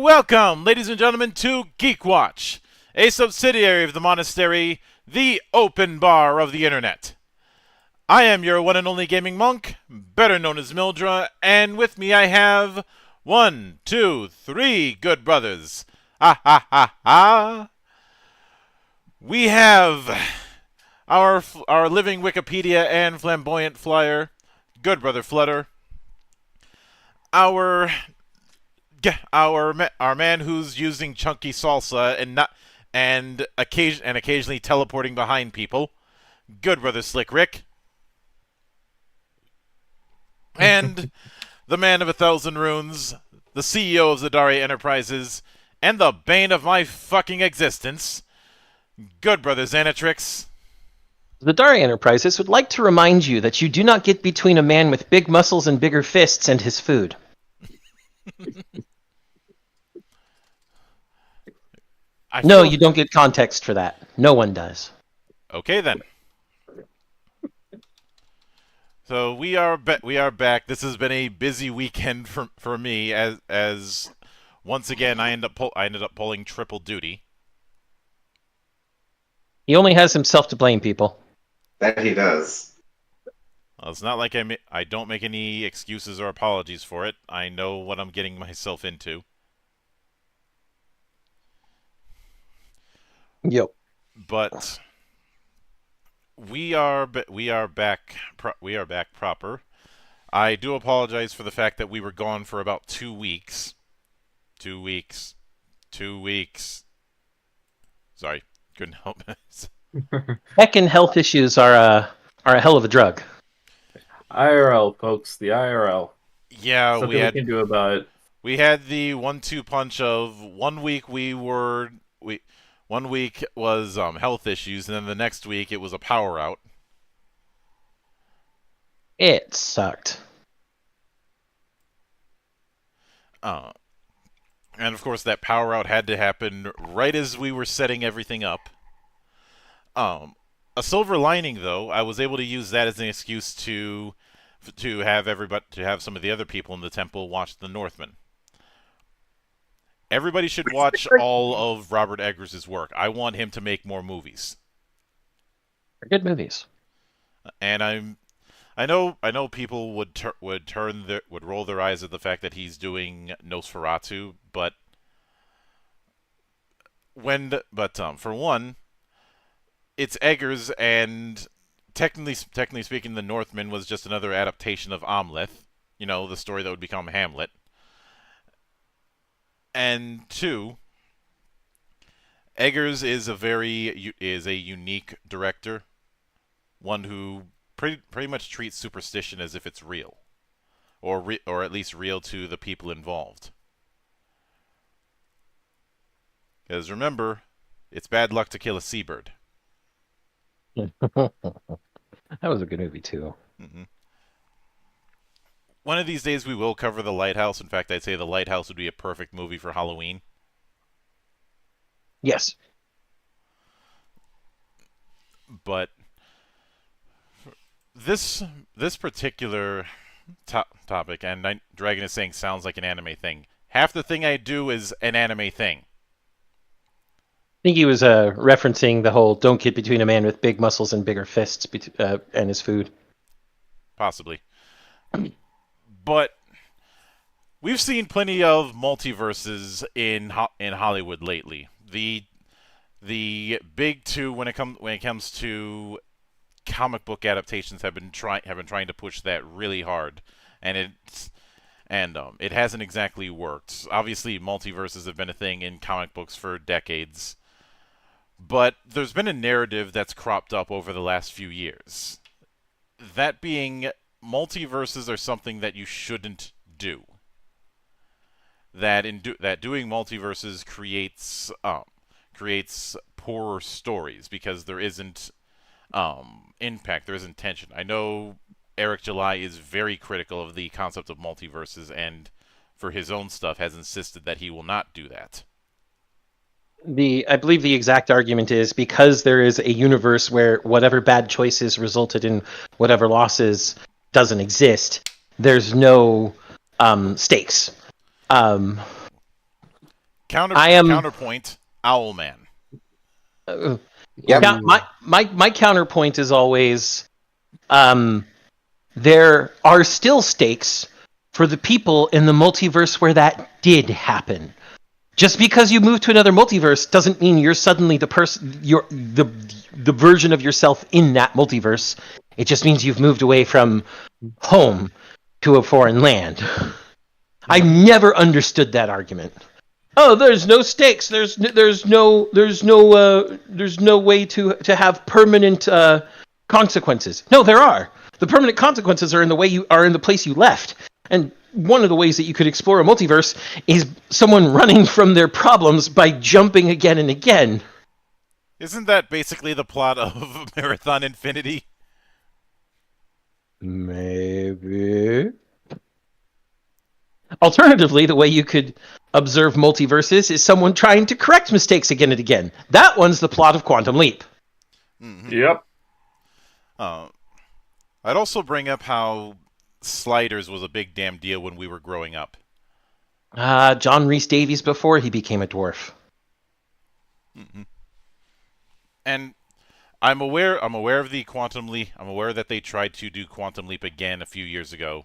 Welcome, ladies and gentlemen, to GeekWatch, a subsidiary of the monastery, the open bar of the internet. I am your one and only gaming monk, better known as Mildra, and with me I have 1, 2, 3 good brothers. Ha ha ha ha! We have our living Wikipedia and flamboyant flyer, good brother Flutter. Our man who's using chunky salsa and occasionally teleporting behind people, good brother Slick Rick, and the man of 1,000 runes, the CEO of Zadari Enterprises, and the bane of my fucking existence, good brother Xanatrix. The Dari Enterprises would like to remind you that you do not get between a man with big muscles and bigger fists and his food. No, you don't get context for that. No one does. Okay, then. So we are back. This has been a busy weekend for me as once again I ended up pulling triple duty. He only has himself to blame, people. That he does. Well, it's not like I don't make any excuses or apologies for it. I know what I'm getting myself into. Yep. But we are back proper. I do apologize for the fact that we were gone for about 2 weeks. 2 weeks. 2 weeks. Sorry, couldn't help it. Heckin' health issues are a hell of a drug. IRL, folks, the IRL. Yeah, Something we can do about it. We had the 1-2 punch of 1 week 1 week was health issues, and then the next week it was a power out. It sucked. And of course that power out had to happen right as we were setting everything up. A silver lining, though, I was able to use that as an excuse to have some of the other people in the temple watch the Northmen. Everybody should watch all of Robert Eggers' work. I want him to make more movies. They're good movies. And I know people would roll their eyes at the fact that he's doing Nosferatu, but for one, it's Eggers, and technically speaking, the Northman was just another adaptation of Amleth, the story that would become Hamlet. And two, Eggers is a unique director, one who pretty much treats superstition as if it's real, or at least real to the people involved. Because remember, it's bad luck to kill a seabird. That was a good movie too. Mm-hmm. One of these days we will cover The Lighthouse. In fact, I'd say The Lighthouse would be a perfect movie for Halloween. Yes. But this particular topic, and Dragon is saying sounds like an anime thing. Half the thing I do is an anime thing. I think he was referencing the whole "don't get between a man with big muscles and bigger fists" and his food. Possibly. But we've seen plenty of multiverses in Hollywood lately. The big two when it comes to comic book adaptations have been trying to push that really hard, and it hasn't exactly worked. Obviously, multiverses have been a thing in comic books for decades, but there's been a narrative that's cropped up over the last few years. That being, multiverses are something that you shouldn't do. That doing multiverses creates poorer stories because there isn't impact, there isn't tension. I know Eric July is very critical of the concept of multiverses, and for his own stuff has insisted that he will not do that. I believe the exact argument is because there is a universe where whatever bad choices resulted in whatever losses doesn't exist, there's no stakes. Counterpoint, Owlman. Yep. My counterpoint is always, there are still stakes for the people in the multiverse where that did happen. Just because you move to another multiverse doesn't mean you're suddenly the person, you're the version of yourself in that multiverse. It just means you've moved away from home to a foreign land. I never understood that argument. Oh, there's no stakes. There's no way to have permanent consequences. No, there are. The permanent consequences are in the place you left. And one of the ways that you could explore a multiverse is someone running from their problems by jumping again and again. Isn't that basically the plot of Marathon Infinity? Maybe. Alternatively, the way you could observe multiverses is someone trying to correct mistakes again and again. That one's the plot of Quantum Leap. Mm-hmm. Yep. I'd also bring up how Sliders was a big damn deal when we were growing up. John Rhys Davies before he became a dwarf. Mm-hmm. And I'm aware of the Quantum Leap. I'm aware that they tried to do Quantum Leap again a few years ago.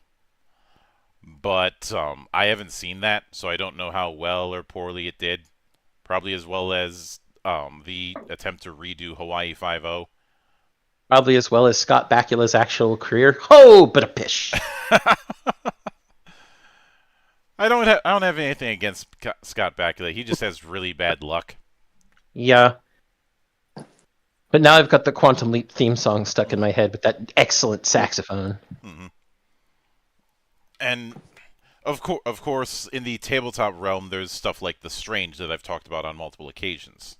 But I haven't seen that, so I don't know how well or poorly it did. Probably as well as the attempt to redo Hawaii 5-0. Probably as well as Scott Bakula's actual career. Oh, but a pish. I don't have anything against Scott Bakula. He just has really bad luck. Yeah. But now I've got the Quantum Leap theme song stuck in my head with that excellent saxophone. Mm-hmm. And of course, in the tabletop realm, there's stuff like The Strange that I've talked about on multiple occasions.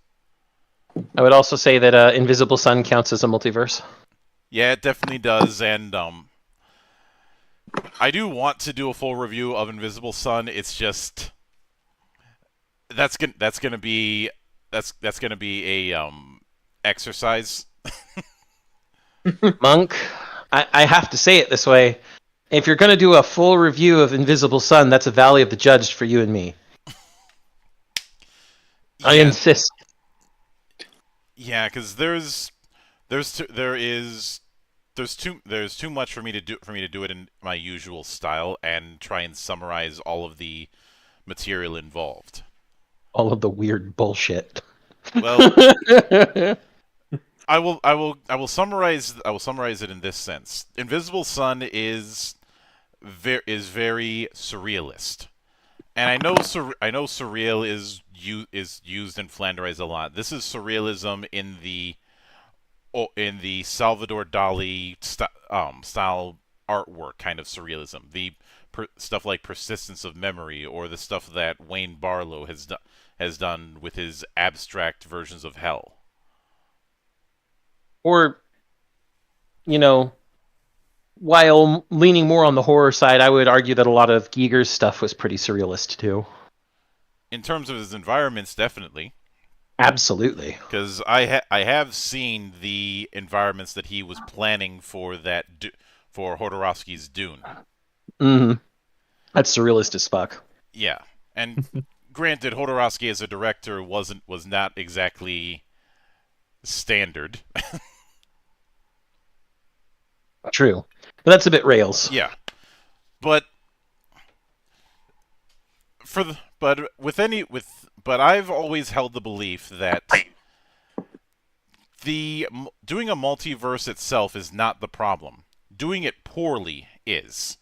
I would also say that Invisible Sun counts as a multiverse. Yeah, it definitely does, and I do want to do a full review of Invisible Sun. It's just that's gonna be a exercise. Monk, I have to say it this way. If you're going to do a full review of Invisible Sun, that's a Valley of the Judged for you and me. Yeah. I insist. Yeah, because there's too much for me to do it in my usual style and try and summarize all of the material involved. All of the weird bullshit. Well, I will summarize it in this sense. Invisible Sun is very surrealist, and I know surreal is used and flanderized a lot. This is surrealism in the Salvador Dali style artwork kind of surrealism. The stuff like Persistence of Memory, or the stuff that Wayne Barlow has done with his abstract versions of hell. Or, while leaning more on the horror side, I would argue that a lot of Giger's stuff was pretty surrealist too. In terms of his environments, definitely. Absolutely. Because I have seen the environments that he was planning for for Hodorowski's Dune. Mm-hmm. That's surrealist as fuck. Yeah, and granted, Hodorowski as a director was not exactly standard. True, but that's a bit rails. Yeah, but I've always held the belief that doing a multiverse itself is not the problem. Doing it poorly is.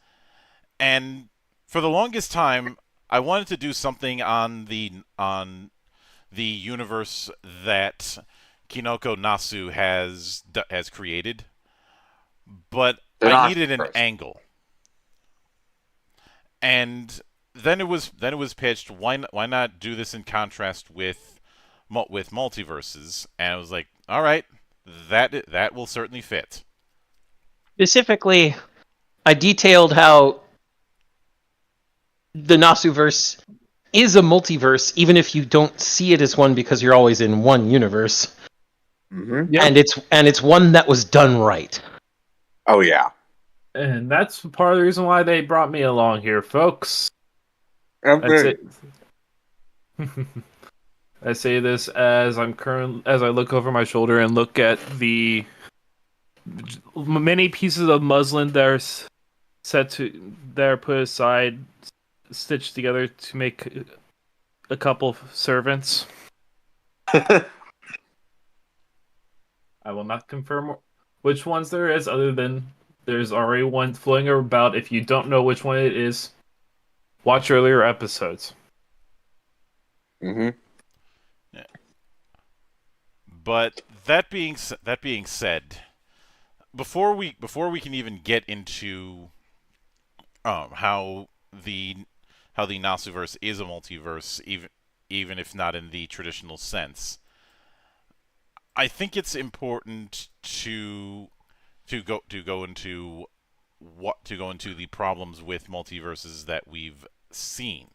And for the longest time, I wanted to do something on the universe that Kinoko Nasu has created, but I needed an angle. And then it was pitched, why not do this in contrast with multiverses? And I was like, all right, that will certainly fit. Specifically, I detailed how the Nasuverse is a multiverse, even if you don't see it as one because you're always in one universe. Mm-hmm. Yep. And it's one that was done right. Oh yeah. And that's part of the reason why they brought me along here, folks. That's it. I say this as as I look over my shoulder and look at the many pieces of muslin that are that are put aside, stitched together to make a couple of servants. I will not confirm which ones there is, other than there's already one floating about. If you don't know which one it is, watch earlier episodes. Mm-hmm. But that being said, before we can even get into how the Nasuverse is a multiverse, even if not in the traditional sense, I think it's important to go into the problems with multiverses that we've seen.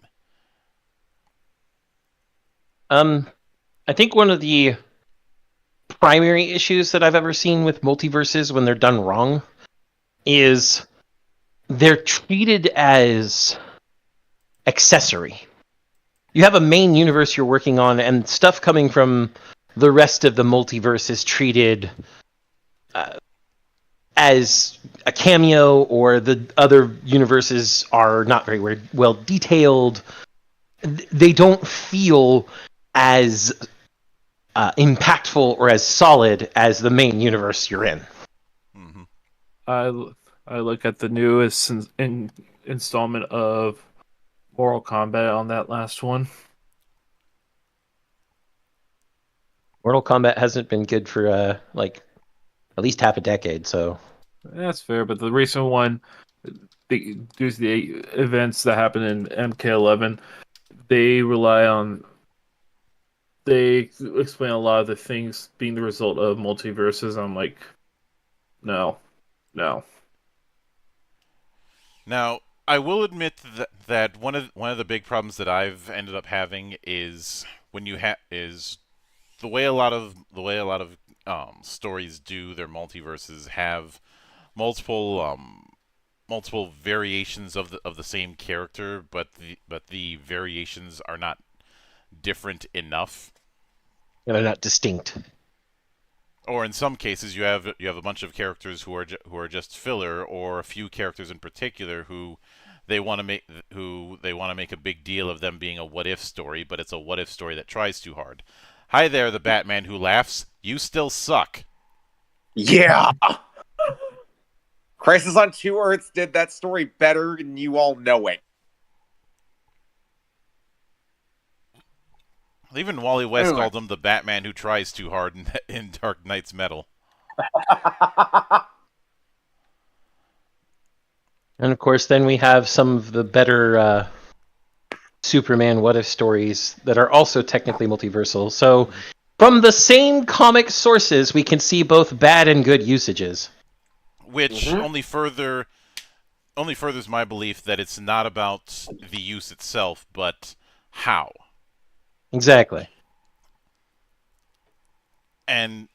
I think one of the primary issues that I've ever seen with multiverses when they're done wrong is they're treated as accessory. You have a main universe you're working on, and stuff coming from the rest of the multiverse is treated as a cameo, or the other universes are not very well detailed. They don't feel as impactful or as solid as the main universe you're in. Mm-hmm. I look at the newest installment of Mortal Kombat on that last one. Mortal Kombat hasn't been good for like at least half a decade, so That's fair, but the recent one, due to the events that happened in MK11, they explain a lot of the things being the result of multiverses. I'm like, no. Now, I will admit that one of the big problems that I've ended up having is when you is the way a lot of stories do their multiverses have multiple multiple variations of the same character, but the variations are not different enough. they're not distinct. Or in some cases, you have a bunch of characters who are just filler, or a few characters in particular who they want to make a big deal of them being a what if story, but it's a what if story that tries too hard. Hi there, the Batman who laughs. You still suck. Yeah. Crisis on Two Earths did that story better, and you all know it. Even Wally West Anyway. called him the Batman who tries too hard in Dark Knight's Metal. And of course, then we have some of the better Superman what if stories that are also technically multiversal. So, from the same comic sources, we can see both bad and good usages. Which only furthers my belief that it's not about the use itself, but how. Exactly. And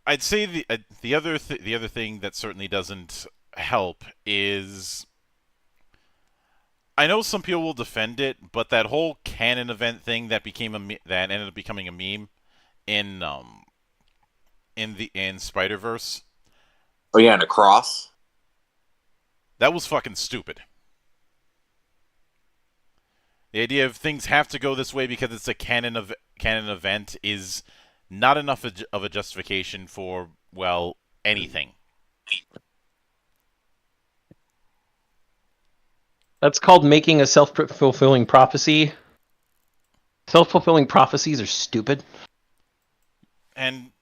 I'd say the other thing that certainly doesn't help is, I know some people will defend it, but that whole canon event thing that that ended up becoming a meme in Spider-Verse. Oh yeah, and a cross. That was fucking stupid. The idea of things have to go this way because it's a canon event is not enough of a justification for, well, anything. That's called making a self-fulfilling prophecy. Self-fulfilling prophecies are stupid. And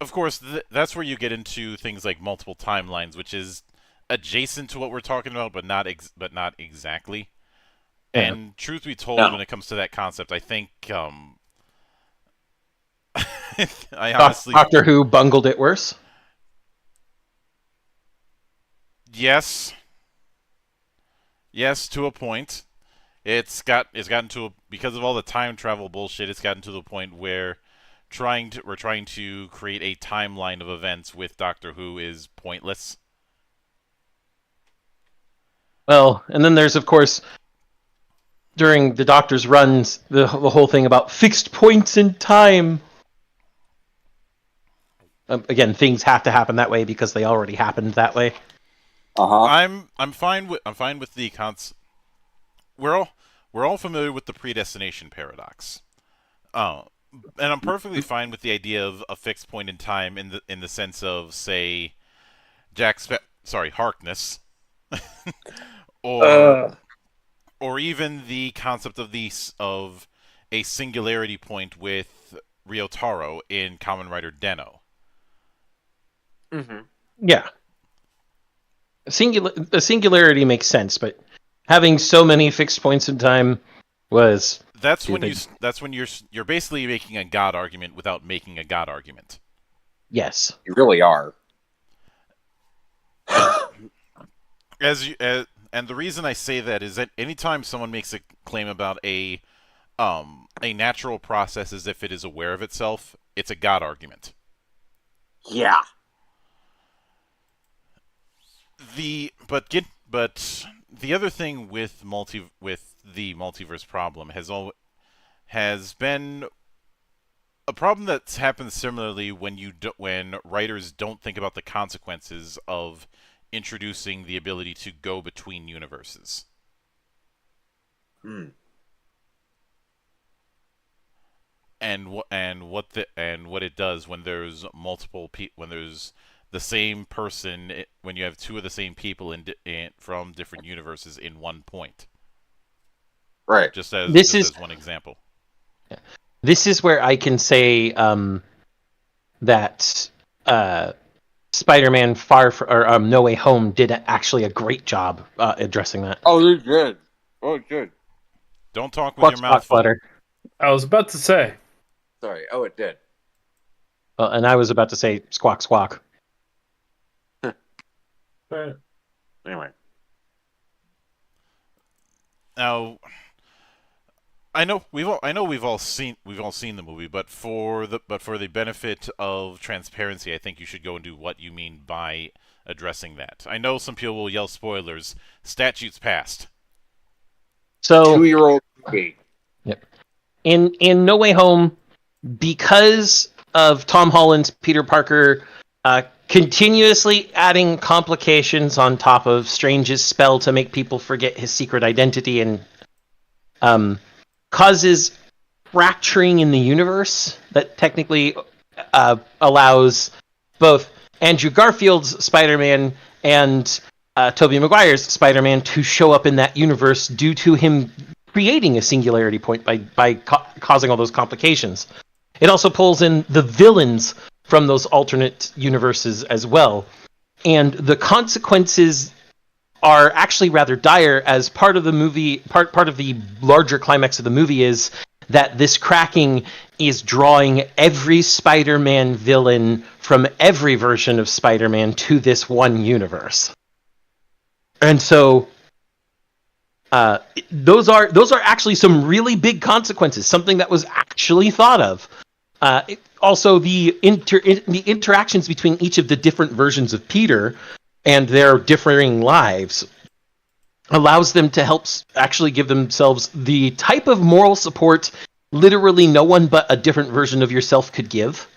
of course, that's where you get into things like multiple timelines, which is adjacent to what we're talking about, but not exactly. Yeah. And truth be told, when it comes to that concept, I think I honestly, Doctor Who bungled it worse. yes, to a point. It's gotten to because of all the time travel bullshit. It's gotten to the point where we're trying to create a timeline of events with Doctor Who is pointless. Well, and then there's, of course, during the Doctor's runs, the whole thing about fixed points in time. Again, things have to happen that way because they already happened that way. I'm fine with the we're all familiar with the predestination paradox. And I'm perfectly fine with the idea of a fixed point in time in the sense of, say, Harkness, or even the concept of a singularity point with Ryotaro in Kamen Rider Den-O. Mm-hmm. Yeah. The singularity makes sense, but having so many fixed points in time was That's stupid. when you're basically making a God argument without making a God argument. Yes. You really are. And the reason I say that is that anytime someone makes a claim about a natural process as if it is aware of itself, it's a God argument. Yeah. But the other thing with the multiverse problem has been a problem that's happened similarly when writers don't think about the consequences of introducing the ability to go between universes. And what it does when there's when there's the same person, when you have two of the same people from different universes in one point. Right. Just as one example. This is where I can say that Spider-Man No Way Home did actually a great job addressing that. Oh, they did. Oh, it did. Don't talk with your mouth full. I was about to say. Sorry. Oh, it did. And I was about to say squawk squawk. Right. Anyway. Now, I know we've all seen the movie, but for the benefit of transparency, I think you should go into what you mean by addressing that. I know some people will yell spoilers. Statutes passed. So 2-year-old movie. Yep. In No Way Home, because of Tom Holland's Peter Parker continuously adding complications on top of Strange's spell to make people forget his secret identity and causes fracturing in the universe that technically allows both Andrew Garfield's Spider-Man and Tobey Maguire's Spider-Man to show up in that universe due to him creating a singularity point by causing all those complications. It also pulls in the villains from those alternate universes as well. And the consequences are actually rather dire, as part of the movie, part of the larger climax of the movie is that this cracking is drawing every Spider-Man villain from every version of Spider-Man to this one universe. And so those are actually some really big consequences, something that was actually thought of. Also, the interactions between each of the different versions of Peter and their differing lives allows them to help actually give themselves the type of moral support literally no one but a different version of yourself could give,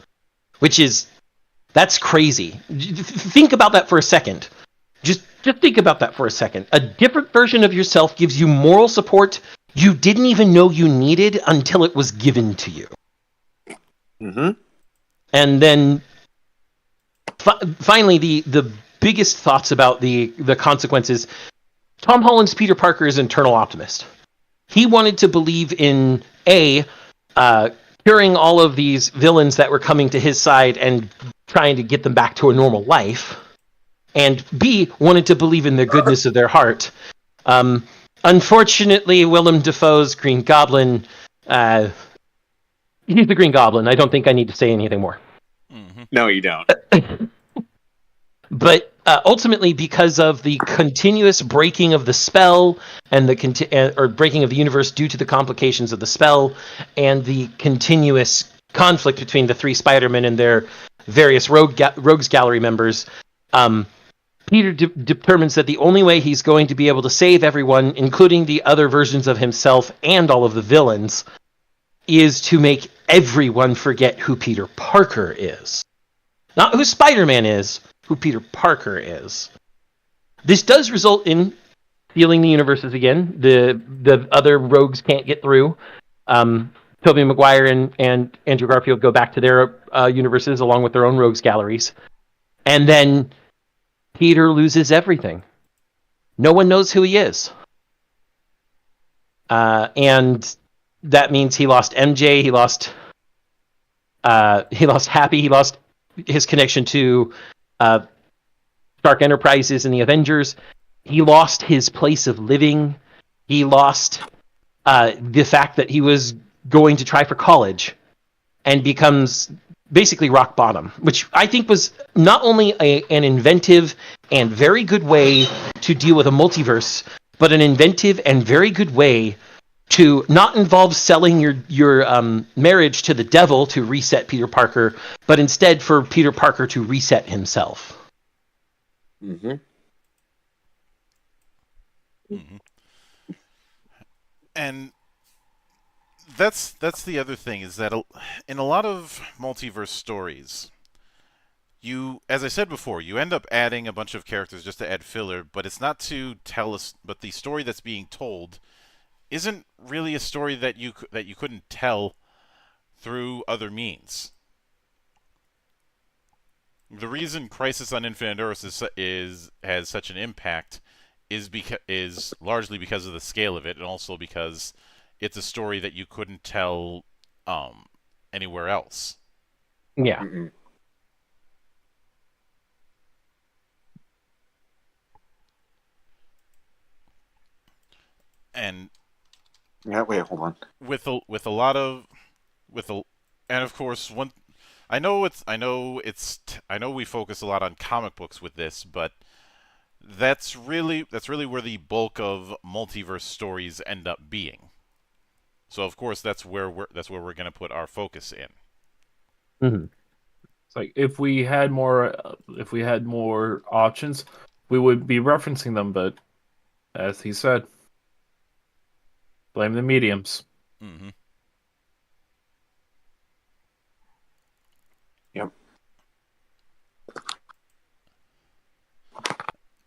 that's crazy. Think about that for a second. Just think about that for a second. A different version of yourself gives you moral support you didn't even know you needed until it was given to you. Mm-hmm. And then finally, the biggest thoughts about the consequences. Tom Holland's Peter Parker is an eternal optimist. He wanted to believe in curing all of these villains that were coming to his side and trying to get them back to a normal life, and B, wanted to believe in the goodness of their heart. Unfortunately, Willem Dafoe's Green Goblin, he's the Green Goblin. I don't think I need to say anything more. Mm-hmm. No, you don't. But ultimately, because of the continuous breaking of the spell and the breaking of the universe due to the complications of the spell and the continuous conflict between the three Spider-Men and their various Rogues Gallery members, Peter determines that the only way he's going to be able to save everyone, including the other versions of himself and all of the villains, is to make everyone forget who Peter Parker is. Not who Spider-Man is, who Peter Parker is. This does result in sealing the universes again. The other rogues can't get through. Tobey Maguire and Andrew Garfield go back to their universes along with their own rogues galleries. And then Peter loses everything. No one knows who he is. And that means he lost MJ, he lost Happy, he lost his connection to Stark Enterprises and the Avengers. He lost his place of living. He lost the fact that he was going to try for college, and becomes basically rock bottom, which I think was not only an inventive and very good way to deal with a multiverse, but an inventive and very good way to not involve selling your marriage to the devil to reset Peter Parker, but instead for Peter Parker to reset himself. Mm-hmm. And that's the other thing, is that in a lot of multiverse stories, as I said before, you end up adding a bunch of characters just to add filler, but it's not to tell us. But the story that's being told isn't really a story that you couldn't tell through other means. The reason Crisis on Infinite Earths has such an impact is largely because of the scale of it, and also because it's a story that you couldn't tell anywhere else. Yeah. Mm-hmm. And Yeah, wait, hold on. with a lot of and of course I know we focus a lot on comic books with this, but that's really where the bulk of multiverse stories end up being. So of course that's where we're going to put our focus in. Mm-hmm. It's like if we had more options, we would be referencing them. But as he said, blame the mediums. Mm-hmm. Yep.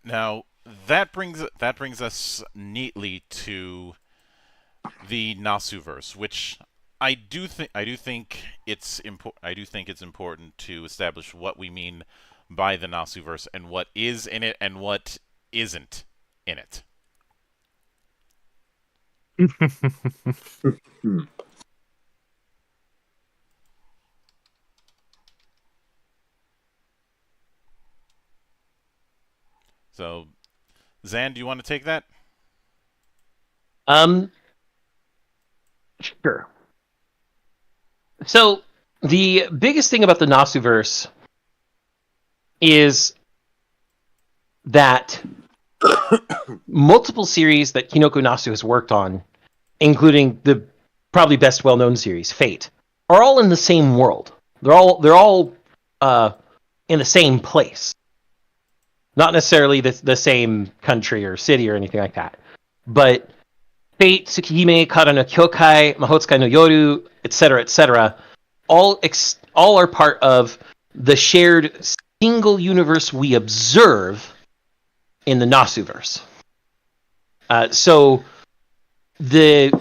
Now that brings us neatly to the Nasuverse, which I do think it's important to establish what we mean by the Nasuverse and what is in it and what isn't in it. So, Zan, do you want to take that? Sure. So the biggest thing about the Nasuverse is that multiple series that Kinoko Nasu has worked on, including the probably best well-known series, Fate, are all in the same world. They're all in the same place. Not necessarily the same country or city or anything like that. But Fate, Tsukihime, Kara no Kyokai, Mahotsukai no Yoru, etc., all are part of the shared single universe we observe in the Nasuverse. So the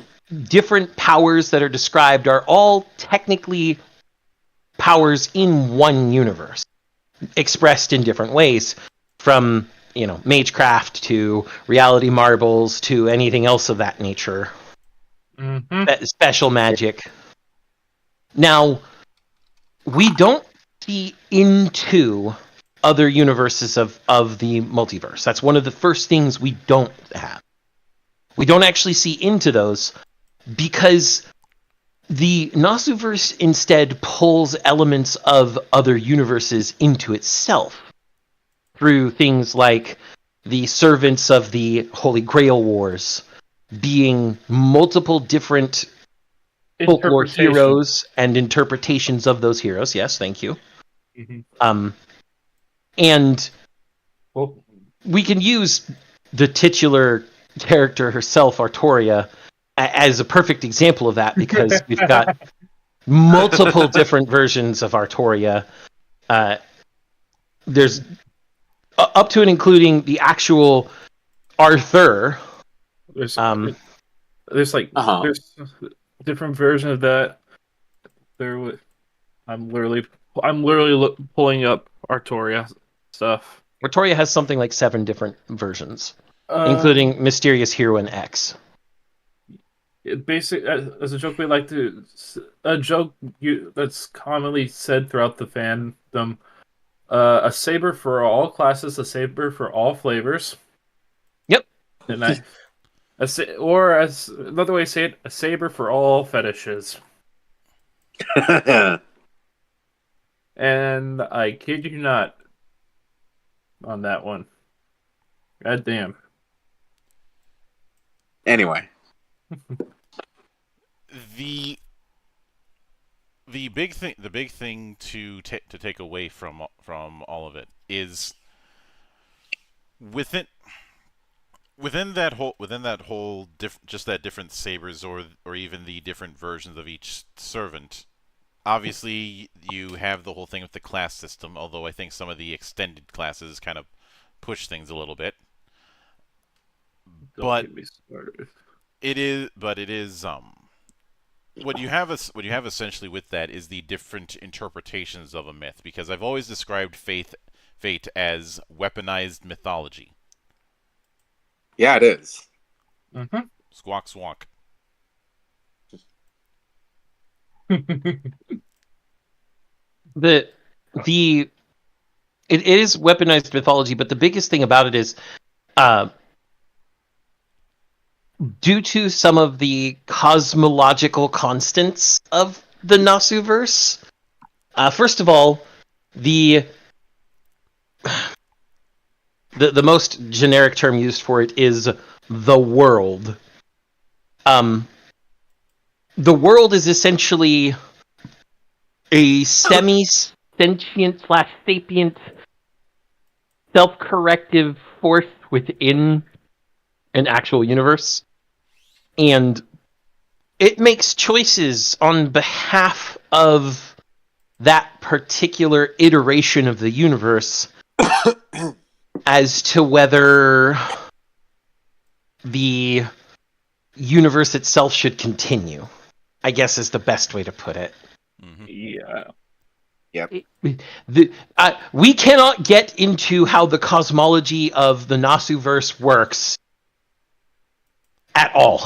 different powers that are described are all technically powers in one universe, expressed in different ways, from magecraft to reality marbles to anything else of that nature. Mm-hmm. Special magic. Now, we don't see into other universes of the multiverse. That's one of the first things we don't have. We don't actually see into those because the Nasuverse instead pulls elements of other universes into itself through things like the servants of the Holy Grail Wars being multiple different folklore heroes and interpretations of those heroes. Yes, thank you. Mm-hmm. And Well, we can use the titular character herself, Artoria, as a perfect example of that, because we've got multiple different versions of Artoria. There's up to and including the actual Arthur. There's Um, there's like Uh-huh. there's different version of that. I'm literally pulling up Artoria stuff. Artoria has something like 7 different versions, Uh, including Mysterious Hero and X. as a joke, we like to a joke that's commonly said throughout the fandom. A saber for all classes, a saber for all flavors. Yep. And or as another way to say it, a saber for all fetishes. And I kid you not on that one. God damn. Anyway. The big thing to take away from all of it is within that whole just that different sabers or even the different versions of each servant. Obviously, you have the whole thing with the class system, although I think some of the extended classes kind of push things a little bit. Don't But get me started. it is what you have essentially with that is the different interpretations of a myth, because I've always described fate as weaponized mythology. Yeah, it is. Mm-hmm. Squawk squawk. the it is weaponized mythology, but the biggest thing about it is due to some of the cosmological constants of the Nasuverse. First of all, the most generic term used for it is the world. The world is essentially a semi-sentient / sapient self-corrective force within an actual universe. And it makes choices on behalf of that particular iteration of the universe as to whether the universe itself should continue, I guess is the best way to put it. Mm-hmm. Yeah. We cannot get into how the cosmology of the Nasuverse works at all.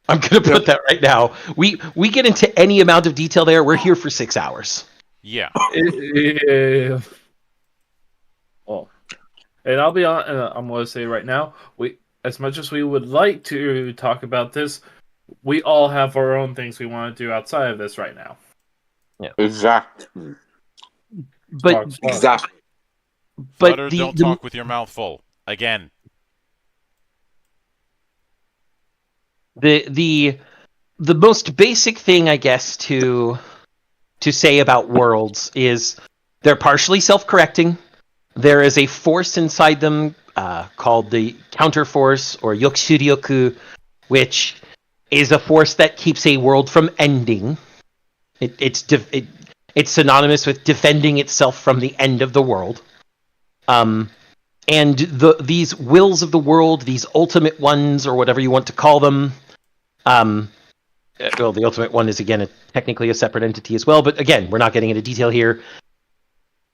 I'm going to put that right now. We get into any amount of detail there, we're here for 6 hours. Yeah. Yeah. Well, and I'll be on. I'm going to say right now, as much as we would like to talk about this, we all have our own things we want to do outside of this right now. Exactly. But Exactly. Flutter, don't talk with your mouth full. Again. The most basic thing, I guess, to say about worlds is they're partially self-correcting. There is a force inside them called the counterforce, or Yokushiryoku, which is a force that keeps a world from ending. It's synonymous with defending itself from the end of the world. And these wills of the world, these ultimate ones, or whatever you want to call them, well, the ultimate one is, again, technically a separate entity as well, but again, we're not getting into detail here,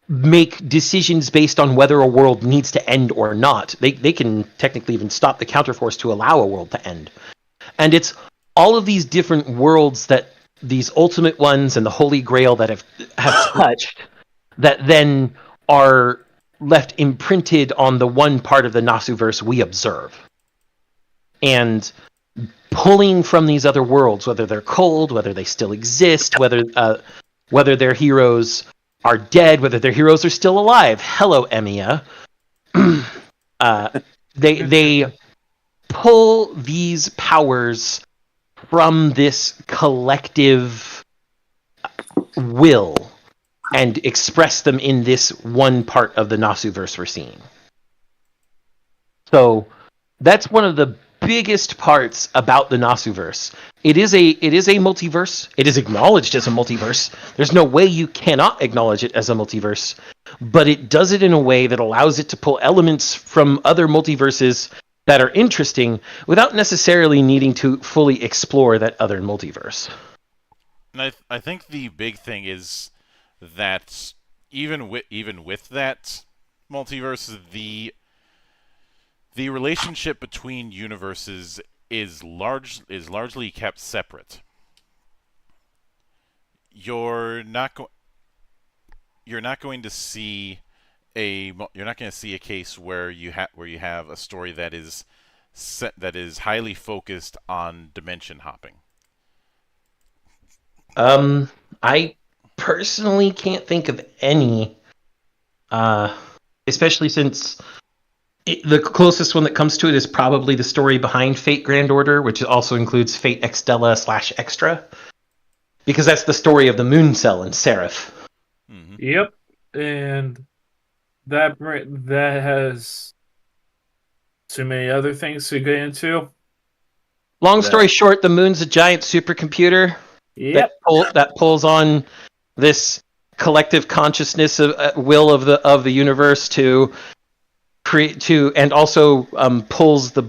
make decisions based on whether a world needs to end or not. They can technically even stop the counterforce to allow a world to end. And it's all of these different worlds that these ultimate ones and the Holy Grail that have touched that then are left imprinted on the one part of the Nasuverse we observe. And pulling from these other worlds, whether they're cold, whether they still exist, whether their heroes are dead, whether their heroes are still alive. Hello, Emiya. They pull these powers from this collective will and express them in this one part of the Nasuverse we're seeing. So that's one of the biggest parts about the Nasuverse. It is a multiverse. It is acknowledged as a multiverse. There's no way you cannot acknowledge it as a multiverse, but it does it in a way that allows it to pull elements from other multiverses that are interesting without necessarily needing to fully explore that other multiverse. And I think the big thing is that even with that multiverse, the relationship between universes is largely kept separate. You're not going to see a case where you have a story that is highly focused on dimension hopping. I personally can't think of any, especially since the closest one that comes to it is probably the story behind Fate Grand Order, which also includes Fate Extella / Extra, because that's the story of the Moon Cell and Seraph. Mm-hmm. Yep, and that has too many other things to get into. Long story short, the Moon's a giant supercomputer Yep. that pulls on this collective consciousness of will of the universe to create and also pulls the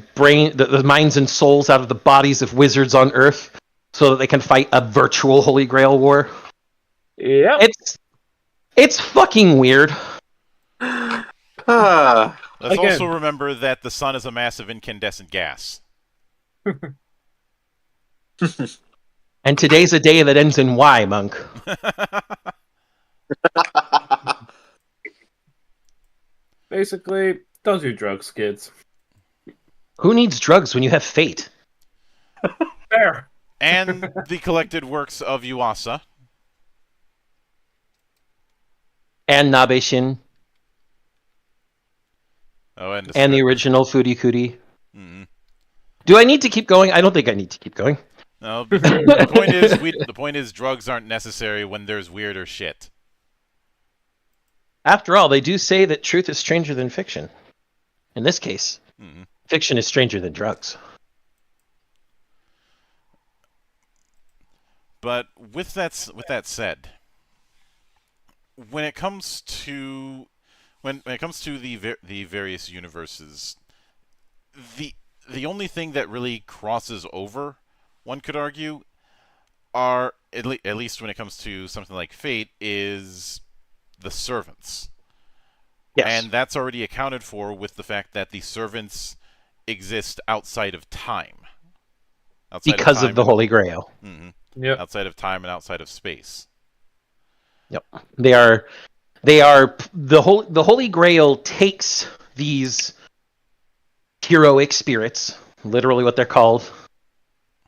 minds and souls out of the bodies of wizards on Earth so that they can fight a virtual Holy Grail war. Yep. It's fucking weird. Ah. Let's Again. also remember that the sun is a massive incandescent gas. And today's a day that ends in Y, Monk. Basically, don't do drugs, kids. Who needs drugs when you have fate? Fair. And the collected works of Yuasa. And Nabeshin. Oh, and The original Furikuri. Mm-hmm. Do I need to keep going? I don't think I need to keep going. No, the point is drugs aren't necessary when there's weirder shit. After all, they do say that truth is stranger than fiction. In this case, fiction is stranger than drugs. But with that said, when it comes to the various universes, the only thing that really crosses over, one could argue, are at least when it comes to something like Fate, is the servants. Yes. And that's already accounted for with the fact that the servants exist outside of time. Because of the Holy Grail. Mm-hmm. Yep. Outside of time and outside of space. Yep. They are the Holy Grail takes these heroic spirits, literally what they're called,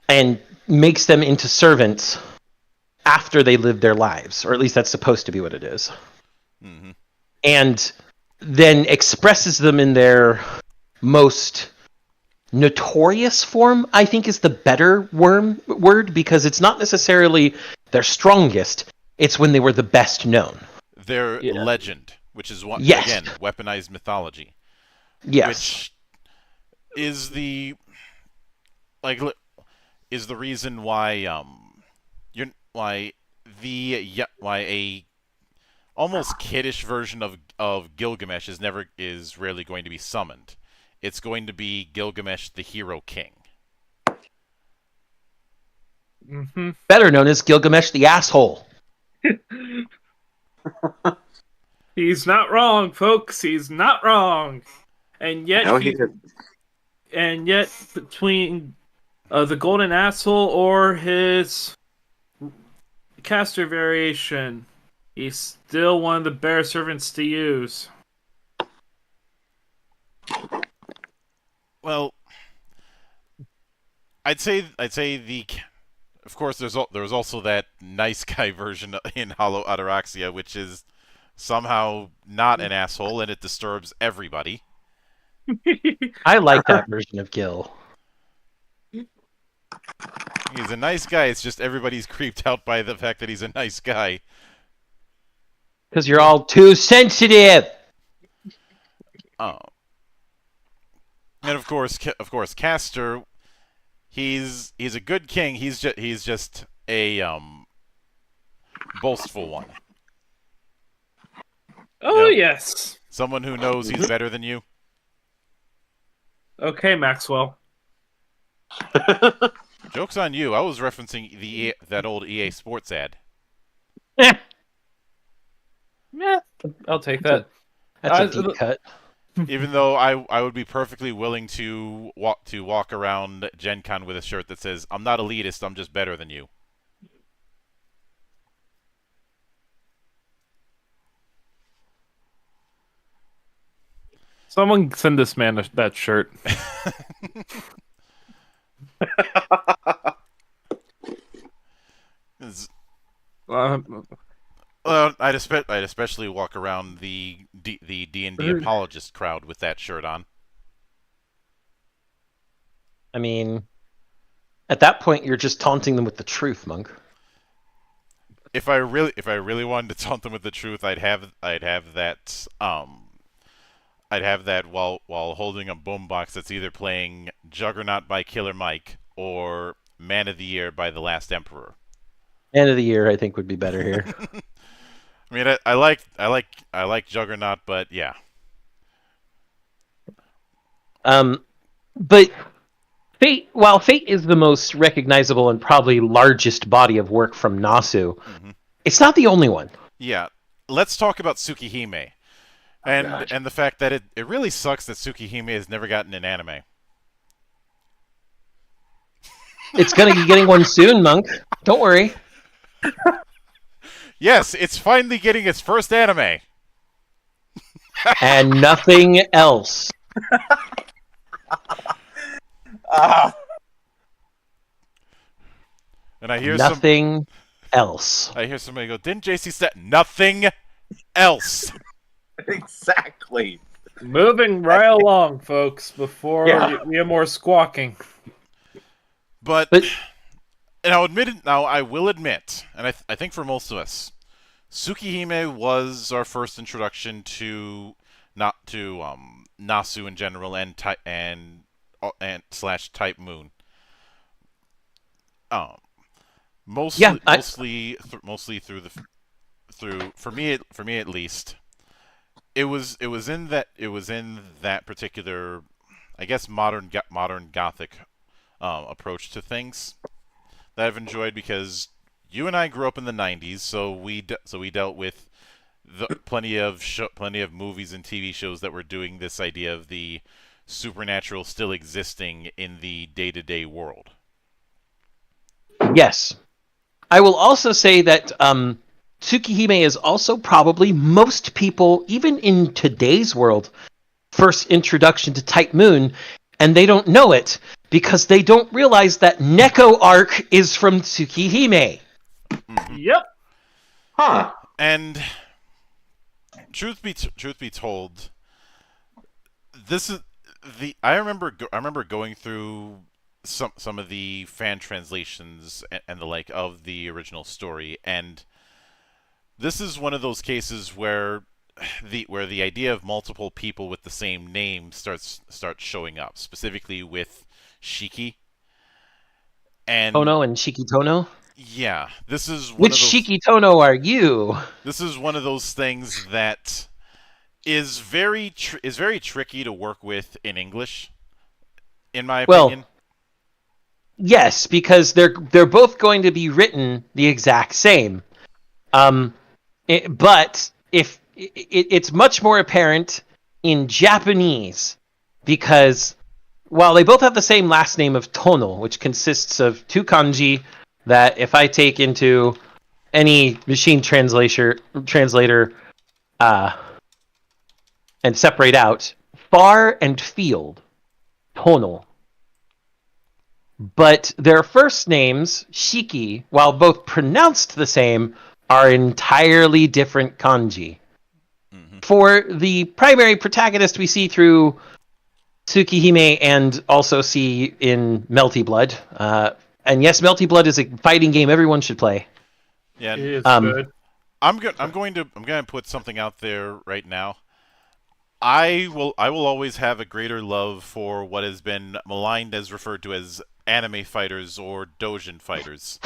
and makes them into servants after they live their lives, or at least that's supposed to be what it is. Mm-hmm. And then expresses them in their most notorious form, I think is the better word, because it's not necessarily their strongest, it's when they were the best known. Their legend, which is again, weaponized mythology. Yes. Which is the reason why a almost kiddish version of Gilgamesh is rarely going to be summoned. It's going to be Gilgamesh the Hero King. Mm-hmm. Better known as Gilgamesh the Asshole. He's not wrong, folks. He's not wrong. And yet, between the golden asshole or his caster variation, he's still one of the better servants to use. Well, I'd say of course there was also that nice guy version in Hollow Ataraxia, which is somehow not an asshole and it disturbs everybody. I like that version of Gil. He's a nice guy, it's just everybody's creeped out by the fact that he's a nice guy. Because you're all too sensitive! Oh. And of course, Castor, he's a good king. He's just a boastful one. Oh, Yep. yes. Someone who knows he's better than you. Okay, Maxwell. Joke's on you. I was referencing that old EA Sports ad. Yeah, I'll take that. That's a deep cut. Even though I would be perfectly willing to walk around Gen Con with a shirt that says, "I'm not elitist, I'm just better than you." Someone send this man that shirt. I'd especially walk around the D&D apologist crowd with that shirt on. I mean, at that point, you're just taunting them with the truth, Monk. If I really wanted to taunt them with the truth, I'd have that while holding a boombox that's either playing Juggernaut by Killer Mike or Man of the Year by The Last Emperor. End of the year, I think, would be better here. I mean, I like Juggernaut, but yeah. But Fate, while Fate is the most recognizable and probably largest body of work from Nasu, it's not the only one. Yeah, let's talk about Tsukihime, and the fact that it really sucks that Tsukihime has never gotten an anime. It's going to be getting one soon, Monk. Don't worry. Yes, it's finally getting its first anime. And nothing else. And I hear nothing else. I hear somebody go, "Didn't JC say nothing else?" Exactly. Moving right along, folks, before we have more squawking. But and I will admit, and I think for most of us, Tsukihime was our first introduction to Nasu in general and slash Type Moon. Mostly through for me at least. It was in that particular, I guess, modern Gothic approach to things that I've enjoyed, because you and I grew up in the '90s, so we dealt with plenty of movies and TV shows that were doing this idea of the supernatural still existing in the day-to-day world. Yes. I will also say that Tsukihime is also probably most people, even in today's world, first introduction to Type Moon, and they don't know it because they don't realize that Neko arc is from Tsukihime. Yep. Huh. And truth be told, this is I remember going through some of the fan translations and the like of the original story, and this is one of those cases where the idea of multiple people with the same name starts showing up, specifically with Shiki and Tono and Shiki Tono? Yeah, this is one Which of those, Shiki Tono are you? This is one of those things that is very tricky to work with in English, in my opinion. Well, yes, because they're both going to be written the exact same. But if it's much more apparent in Japanese, because while they both have the same last name of Tono, which consists of two kanji that if I take into any machine translator and separate out, far and field, Tono. But their first names, Shiki, while both pronounced the same, are entirely different kanji. Mm-hmm. For the primary protagonist we see through Tsukihime and also see in Melty Blood. And yes, Melty Blood is a fighting game everyone should play. Yeah, it is good. I'm going to put something out there right now. I will always have a greater love for what has been maligned as referred to as anime fighters or doujin fighters,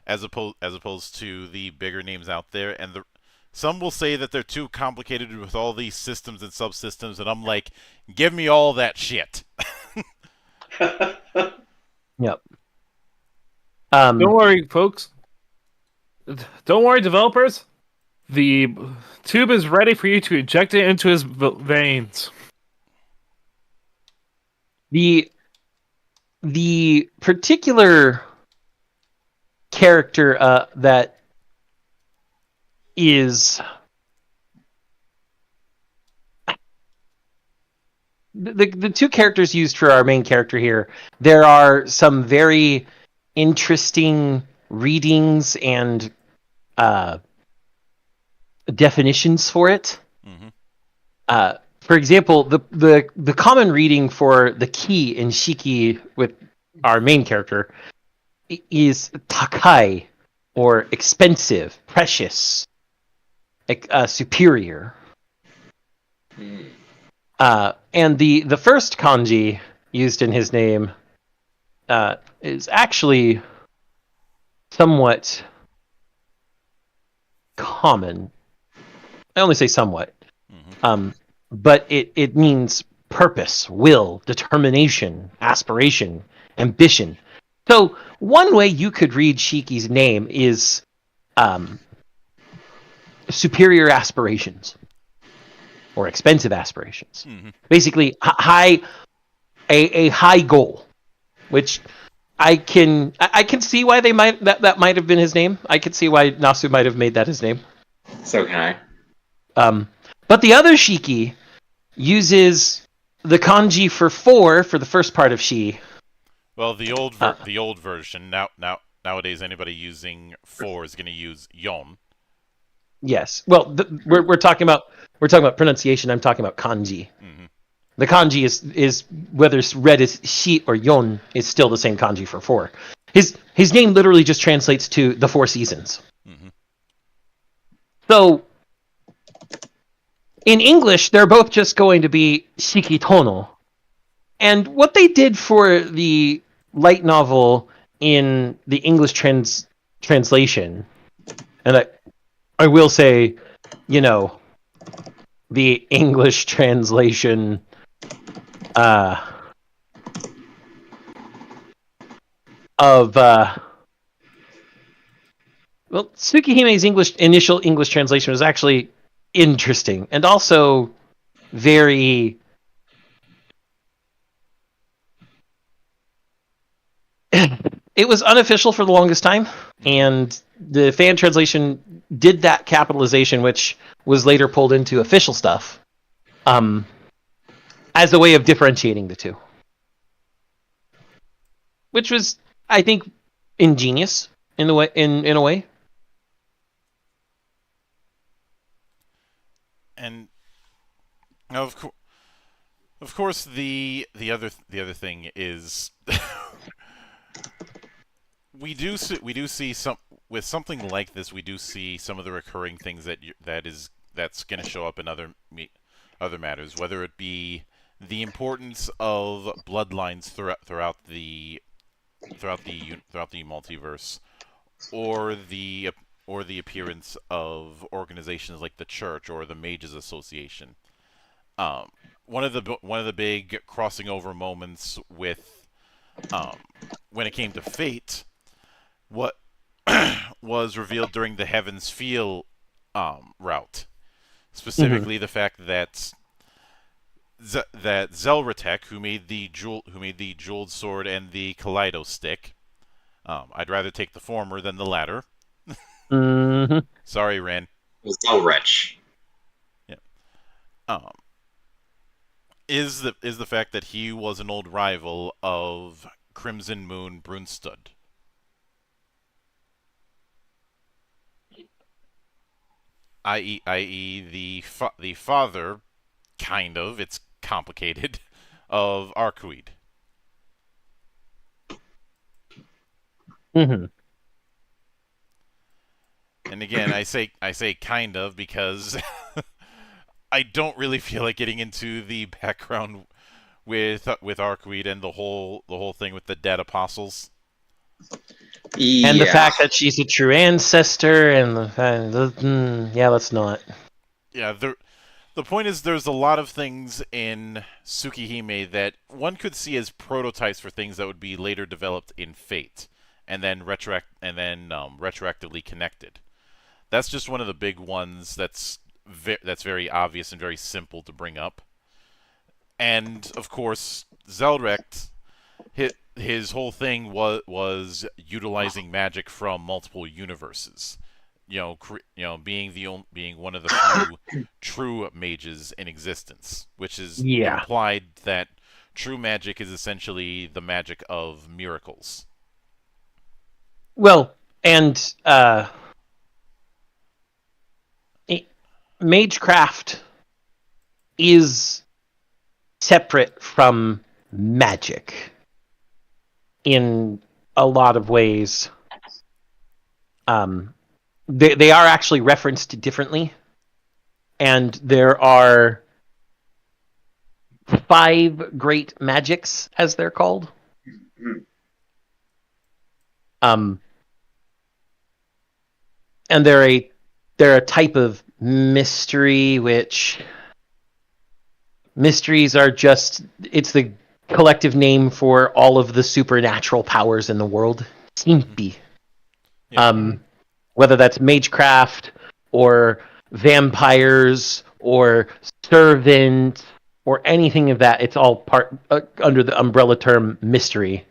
as opposed to the bigger names out there. And some will say that they're too complicated with all these systems and subsystems, and I'm like, give me all that shit. Yep. Don't worry, folks. Don't worry, developers. The tube is ready for you to inject it into his veins. The particular character that is the two characters used for our main character here, there are some very interesting readings and definitions for it. Mm-hmm. For example, the common reading for the key in Shiki with our main character is takai, or expensive, precious, superior. And the first kanji used in his name is actually somewhat common. I only say somewhat. Mm-hmm. But it means purpose, will, determination, aspiration, ambition. So one way you could read Shiki's name is superior aspirations or expensive aspirations. Mm-hmm. Basically, a high goal, which I can see why that might have been his name. I could see why Nasu might have made that his name. So can I. But the other Shiki uses the kanji for 4 for the first part of Shi. Well, the old version. Nowadays, anybody using 4 is going to use yon. Yes. Well, we're talking about pronunciation. I'm talking about kanji. Mm-hmm. The kanji is whether it's read as shi or yon is still the same kanji for 4. His name literally just translates to the 4 seasons. Mm-hmm. So in English, they're both just going to be Shikitono. And what they did for the light novel in the English translation, and I will say, the English translation of Tsukihime's initial English translation was actually interesting and also very it was unofficial for the longest time, and the fan translation did that capitalization, which was later pulled into official stuff, as a way of differentiating the two, which was, I think, ingenious in a way. And now, of course, the other thing is we do see some with something like this. We do see some of the recurring things that's going to show up in other matters, whether it be the importance of bloodlines throughout the multiverse, or the appearance of organizations like the Church or the Mages Association. One of the big crossing over moments with when it came to Fate, what was revealed during the Heaven's Feel route, specifically the fact that that Zelratek, who made the jeweled sword and the Kaleido stick, I'd rather take the former than the latter. Mm-hmm. Sorry, Ren. so rich. Yeah. Is the fact that he was an old rival of Crimson Moon Brunstud. i.e. the father, kind of, it's complicated, of Arcuid. Mm-hmm. And again, I say kind of because I don't really feel like getting into the background with Arcweed and the whole thing with the dead apostles. And the Yeah. fact that she's a true ancestor, and yeah, let's not. Yeah, the point is there's a lot of things in Tsukihime that one could see as prototypes for things that would be later developed in Fate, and then retroactively connected. That's just one of the big ones that's very obvious and very simple to bring up. And of course, Zeldrecht, his whole thing was utilizing magic from multiple universes. Being one of the few true mages in existence, which is Yeah. implied that true magic is essentially the magic of miracles. Well, and magecraft is separate from magic in a lot of ways. They are actually referenced differently, and there are 5 great magics, as they're called. And they're a type of mystery, which mysteries are just, it's the collective name for all of the supernatural powers in the world. Simpy. Yeah. Whether that's magecraft or vampires or servant or anything of that, it's all part under the umbrella term mystery.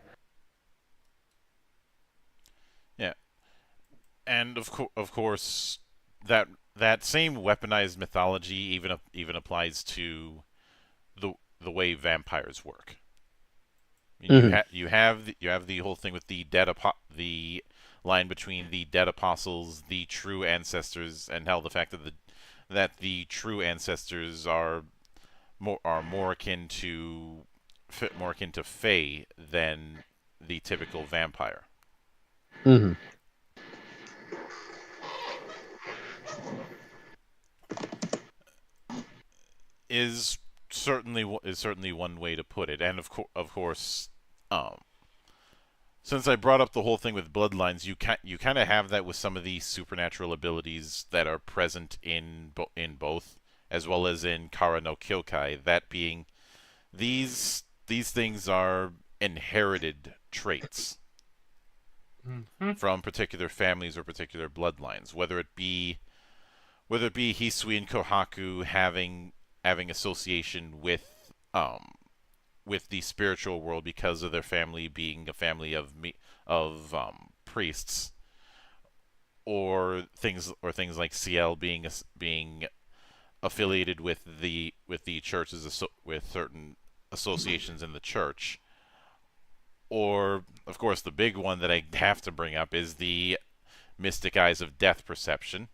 Yeah, and of course, that same weaponized mythology even applies to the way vampires work. I mean, you have the whole thing with the line between the dead apostles, the true ancestors, and how the fact that the true ancestors are more akin to Fae than the typical vampire. Mm-hmm. Is certainly one way to put it, and of course, um, since I brought up the whole thing with bloodlines, you kind of have that with some of the supernatural abilities that are present in both, as well as in Kara no Kyokai. That being these things are inherited traits from particular families or particular bloodlines, whether it be Hisui and Kohaku having association with the spiritual world because of their family being a family of priests, or things like CL being affiliated with the churches, with certain associations in the church, or of course the big one that I have to bring up is the mystic eyes of death perception.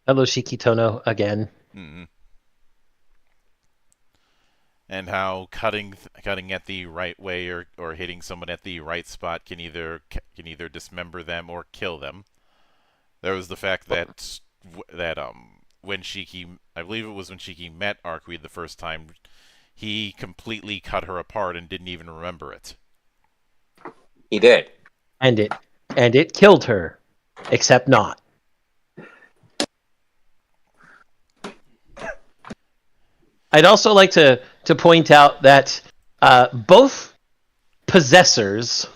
Hello, Shikitono again. Mm-hmm. And how cutting at the right way or hitting someone at the right spot can either dismember them or kill them. There was the fact that when Shiki, I believe it was when Shiki met Arcweed the first time, he completely cut her apart and didn't even remember it. He did. And it killed her, except not. I'd also like to point out that both possessors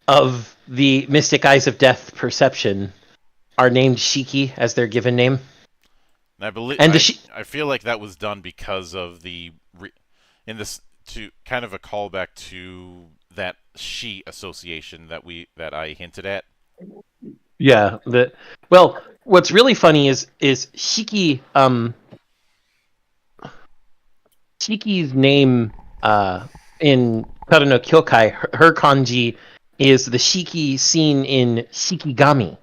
of the Mystic Eyes of Death perception are named Shiki as their given name. And I believe I feel like that was done because of in this to kind of a callback to that she association that I hinted at. Yeah. Well, what's really funny is Shiki. Shiki's name in Kara no Kyokai, her kanji is the Shiki seen in Shikigami.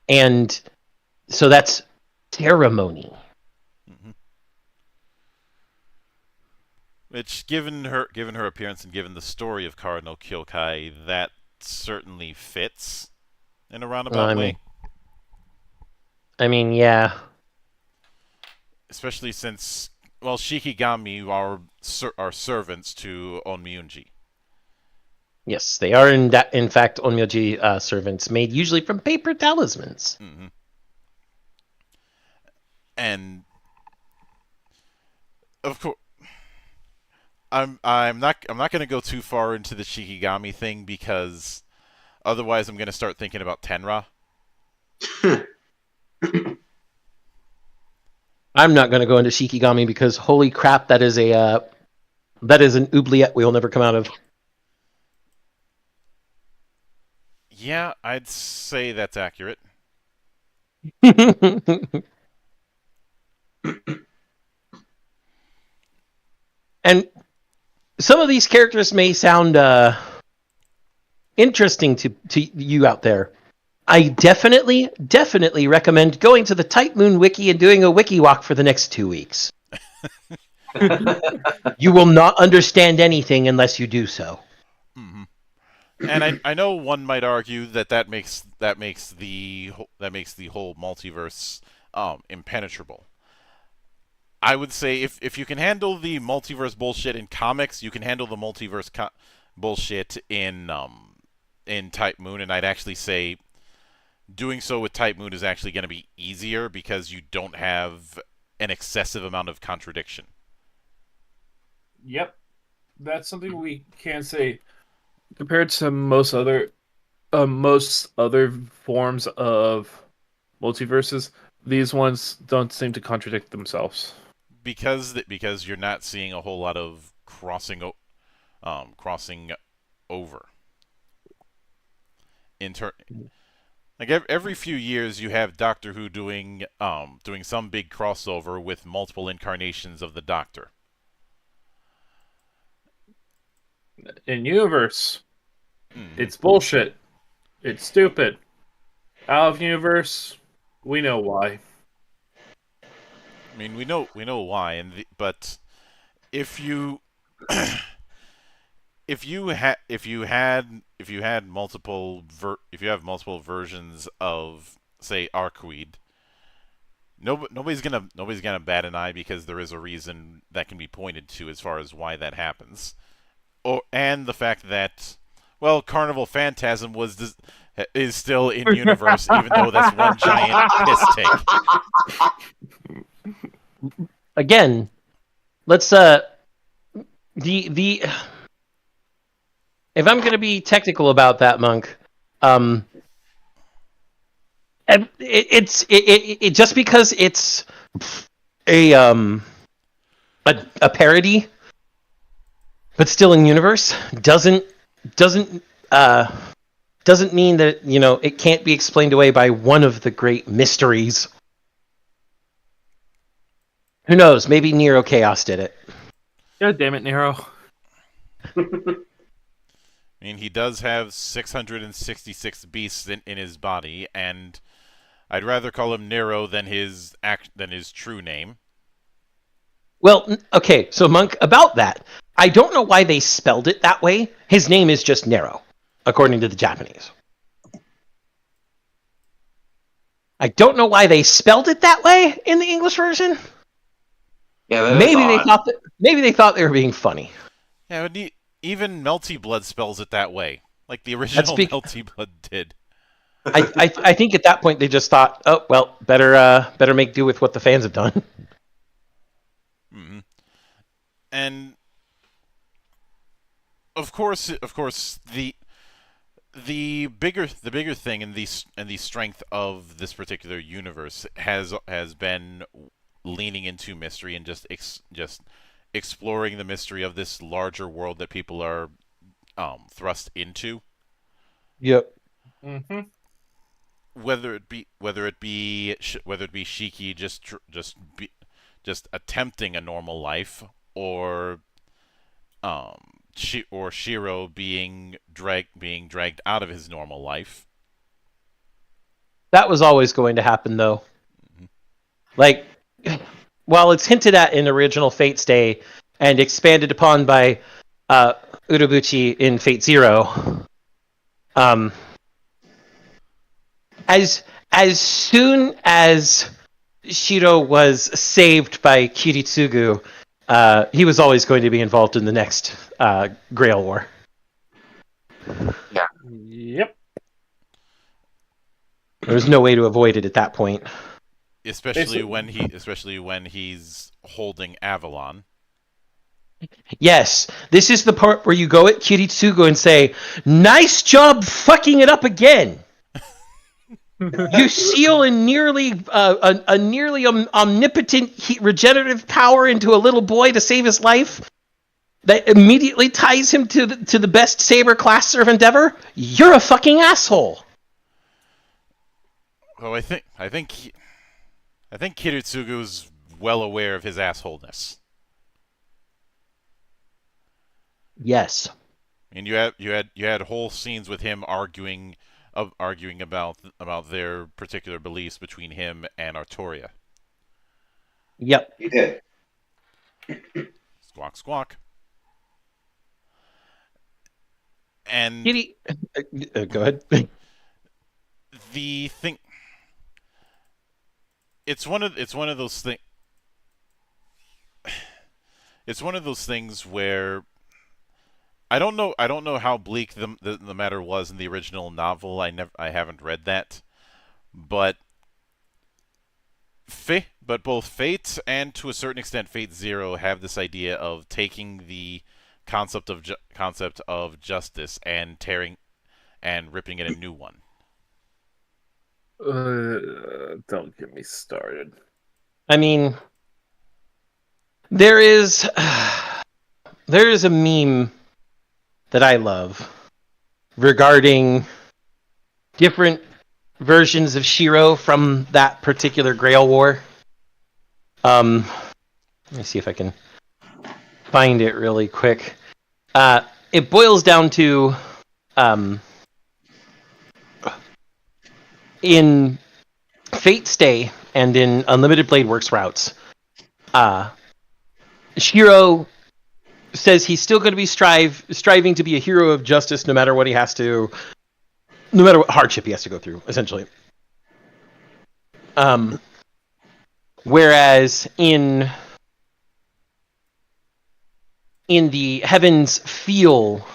And so that's ceremony. Mm-hmm. Which, given her appearance and given the story of Kara no Kyokai, that certainly fits in a roundabout way. I mean, yeah. Especially since, well, Shikigami are servants to Onmyunji. Yes, they are in fact Onmyoji servants, made usually from paper talismans. Mm-hmm. And of course, I'm not going to go too far into the Shikigami thing because otherwise I'm going to start thinking about Tenra. I'm not going to go into Shikigami because holy crap, that is an oubliette we'll never come out of. Yeah, I'd say that's accurate. And some of these characters may sound interesting to you out there. I definitely recommend going to the Type Moon Wiki and doing a wiki walk for the next 2 weeks. You will not understand anything unless you do so. Mm-hmm. And I know one might argue that makes the whole multiverse impenetrable. I would say if you can handle the multiverse bullshit in comics, you can handle the multiverse bullshit in Type Moon, and I'd actually say doing so with Type Moon is actually going to be easier because you don't have an excessive amount of contradiction. Yep, that's something we can say compared to most other forms of multiverses. These ones don't seem to contradict themselves Because you're not seeing a whole lot of crossing over. Like every few years, you have Doctor Who doing some big crossover with multiple incarnations of the Doctor. in universe. It's bullshit. It's stupid. Out of universe, we know why. I mean, we know why, but if you if you have multiple versions of, say, Arquid, nobody's gonna bat an eye because there is a reason that can be pointed to as far as why that happens, and the fact that, well, Carnival Phantasm is still in universe even though that's one giant piss take. Again, let's the if I'm going to be technical about that, Monk, it just because it's a parody, but still in universe, doesn't mean that it can't be explained away by one of the great mysteries. Who knows? Maybe Nero Chaos did it. God damn it, Nero. I mean, he does have 666 beasts in his body, and I'd rather call him Nero than his true name. Well, okay, so Monk, about that, I don't know why they spelled it that way. His name is just Nero, according to the Japanese. I don't know why they spelled it that way in the English version. Yeah, maybe they thought they were being funny. Yeah, but even Melty Blood spells it that way, like the original Melty Blood did. I think at that point they just thought, oh well, better make do with what the fans have done. Mm-hmm. And of course, the bigger thing and the strength of this particular universe has been leaning into mystery and just exploring the mystery of this larger world that people are thrust into. Yep. Mm-hmm. Whether it be Shiki just attempting a normal life, or Shiro being dragged out of his normal life. That was always going to happen, though. Mm-hmm. Like, while it's hinted at in original Fate Stay and expanded upon by Urobuchi in Fate Zero, as as soon as Shiro was saved by Kiritsugu, he was always going to be involved in the next Grail War. Yep. There was no way to avoid it at that point. especially when he's holding Avalon. Yes, this is the part where you go at Kiritsugu and say, "Nice job fucking it up again." You seal a nearly omnipotent regenerative power into a little boy to save his life. That immediately ties him to the best saber class servant ever. You're a fucking asshole. Oh, I think Kiritsugu's well aware of his assholeness. Yes. And you had whole scenes with him arguing about their particular beliefs between him and Artoria. Yep. He did. Squawk squawk. And Kitty, go ahead. the thing, it's one of those things. It's one of those things where I don't know how bleak the matter was in the original novel. I haven't read that, but both Fate and to a certain extent Fate Zero have this idea of taking the concept of justice and tearing and ripping it a new one. Don't get me started. I mean, there is a meme that I love regarding different versions of Shiro from that particular Grail War. Let me see if I can find it really quick. It boils down to in Fate Stay and in Unlimited Blade Works routes, Shiro says he's still going to be striving to be a hero of justice no matter what hardship he has to go through, essentially. Whereas in the Heaven's Feel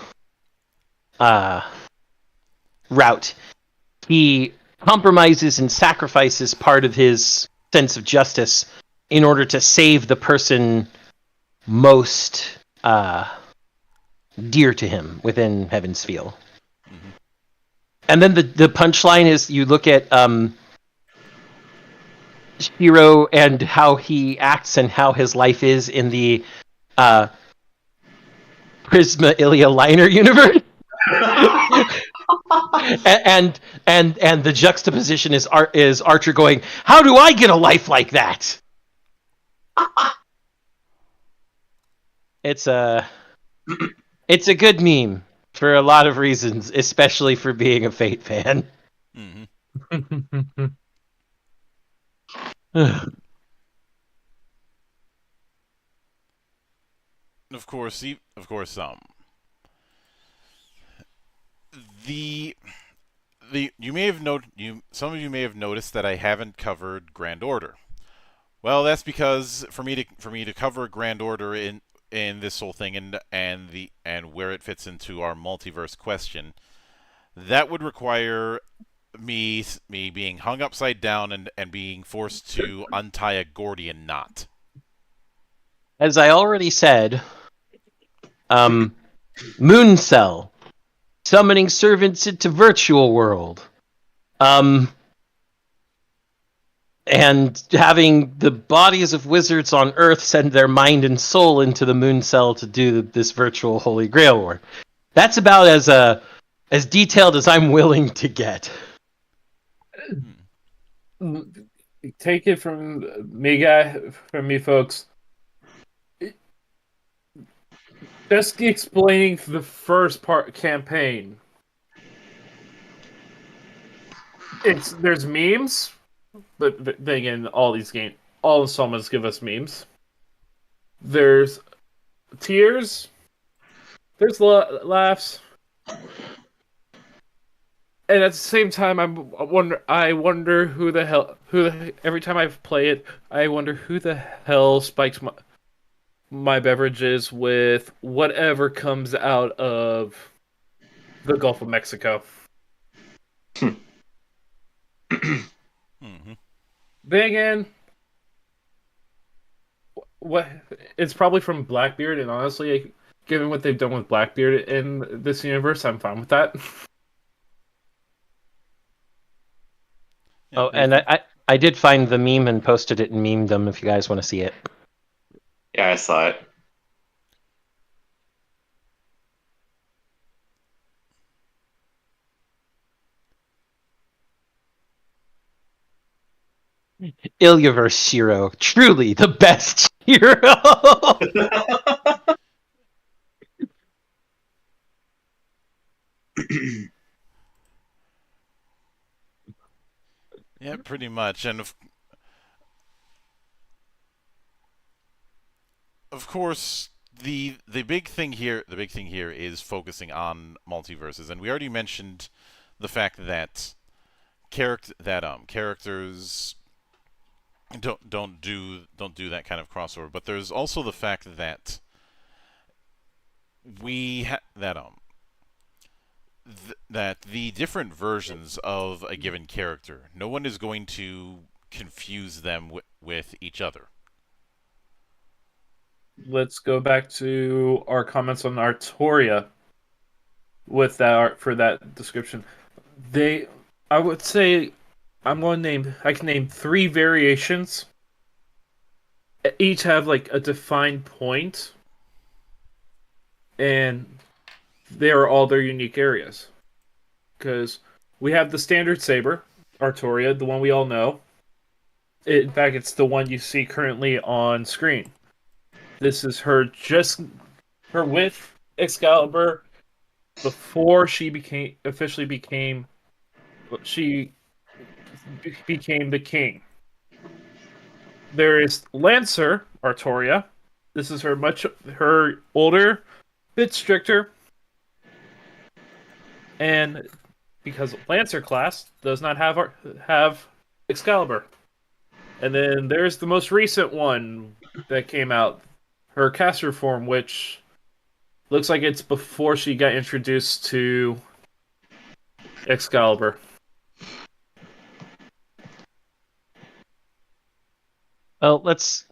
route, he compromises and sacrifices part of his sense of justice in order to save the person most dear to him within Heaven's Feel. Mm-hmm. And then the punchline is you look at Shiro and how he acts and how his life is in the Prisma Ilia Liner universe. and the juxtaposition is Archer going, "How do I get a life like that?" It's a good meme for a lot of reasons, especially for being a Fate fan. Mm-hmm. Of course, some of you may have noticed that I haven't covered Grand Order. Well, that's because for me to cover Grand Order in this whole thing and where it fits into our multiverse question, that would require me being hung upside down and being forced to untie a Gordian knot. As I already said, Moon Cell, summoning servants into virtual world, and having the bodies of wizards on Earth send their mind and soul into the Moon Cell to do this virtual Holy Grail War. That's about as detailed as I'm willing to get. Take it from me, folks. Just explaining the first part campaign. There's memes, but then again, all installments give us memes. There's tears. There's laughs. and at the same time, I wonder who the hell every time I play it, I wonder who the hell spikes my beverages with whatever comes out of the Gulf of Mexico. Hmm. Then again, what it's probably from Blackbeard, and honestly, given what they've done with Blackbeard in this universe, I'm fine with that. Yeah, Oh, and I did find the meme and posted it and memed them if you guys want to see it. Yeah, I saw it. Ilyaverse Shiro, truly the best hero. yeah, pretty much. And of course, the big thing here is focusing on multiverses, and we already mentioned the fact that characters don't do that kind of crossover. But there's also the fact that that the different versions of a given character, no one is going to confuse them with each other. Let's go back to our comments on Artoria with that art for that description. I would say, I can name 3 variations. Each have like a defined point, and they are all their unique areas. Because we have the standard saber, Artoria, the one we all know. In fact, it's the one you see currently on screen. This is her with Excalibur before she became the king. There is Lancer Artoria. This is her older, bit stricter, and because Lancer class does not have Excalibur. And then there's the most recent one that came out, her caster form, which looks like it's before she got introduced to Excalibur. Well, let's.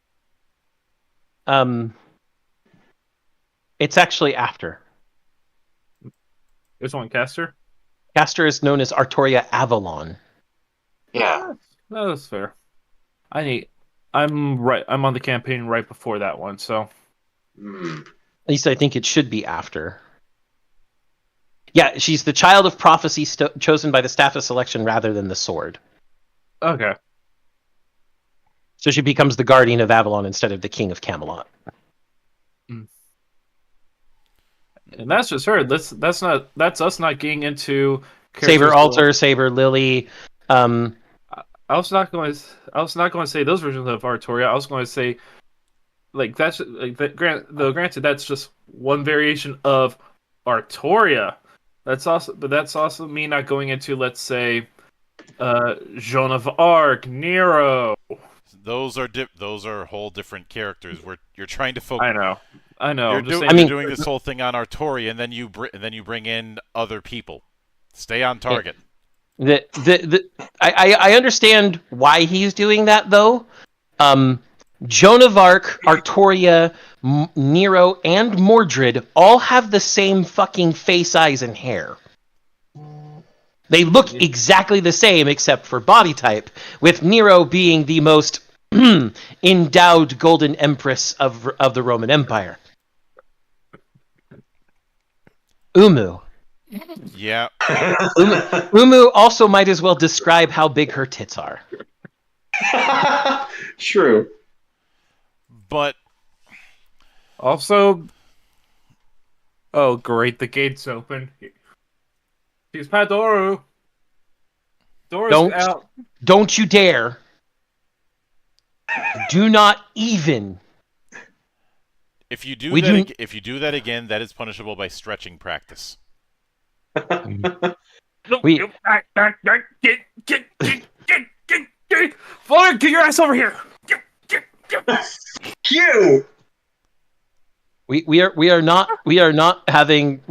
It's actually after. There's one caster. Caster is known as Artoria Avalon. Yeah. No, that's fair. I'm right. I'm on the campaign right before that one, so. Hmm. At least I think it should be after. Yeah, she's the child of prophecy chosen by the staff of selection rather than the sword. Okay. So she becomes the guardian of Avalon instead of the king of Camelot. And that's just her. That's us not getting into Saber characters Altar, Saber Lily. I was not going to say those versions of Artoria. I was going to say that's like that. Granted, that's just one variation of Artoria. That's also me not going into, let's say, Joan of Arc, Nero. Those are whole different characters. Where you're trying to focus. I know. You're, I'm just do- saying, you're doing this whole thing on Artori, and then you bring in other people. Stay on target. I understand why he's doing that though. Joan of Arc, Artoria, Nero, and Mordred all have the same fucking face, eyes, and hair. They look exactly the same except for body type, with Nero being the most endowed golden empress of the Roman Empire. Umu. Yeah. Umu also might as well describe how big her tits are. True. But also, oh great, the gate's open. She's Padoru. Door's out. Don't you dare. Do not even. if you do that again, that is punishable by stretching practice. We- Flutter, get your ass over here! You! We are not having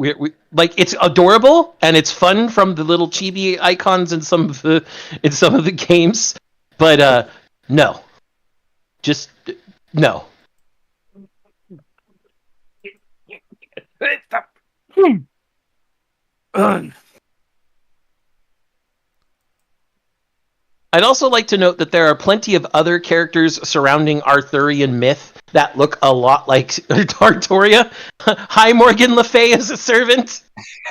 like, it's adorable and it's fun from the little chibi icons in some of the games, but no, just no. I'd also like to note that there are plenty of other characters surrounding Arthurian myth that look a lot like Artoria. Hi, Morgan Le Fay as a servant.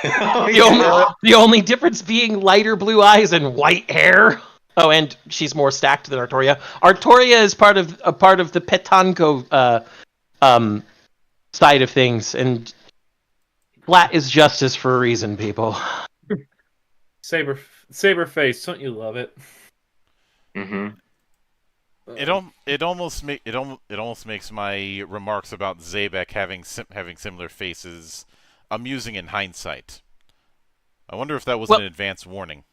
The only difference being lighter blue eyes and white hair. Oh, and she's more stacked than Artoria. Artoria is part of the Petanco side of things, and flat is justice for a reason, people. Saber face, don't you love it? Mm-hmm. It almost makes my remarks about Zabek having similar faces amusing in hindsight. I wonder if that was an advance warning.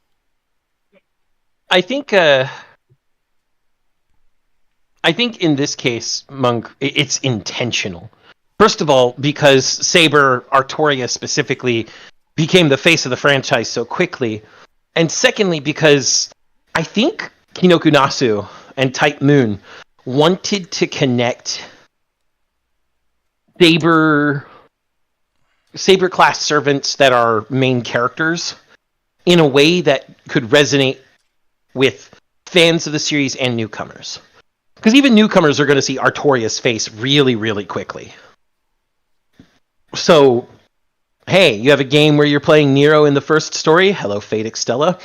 I think in this case, Monk, it's intentional. First of all, because Saber, Artoria specifically, became the face of the franchise so quickly, and secondly, because I think Kinoku Nasu and Type Moon wanted to connect Saber class servants that are main characters in a way that could resonate with fans of the series and newcomers. Because even newcomers are going to see Artoria's face really, really quickly. So, hey, you have a game where you're playing Nero in the first story. Hello, Fate Extella.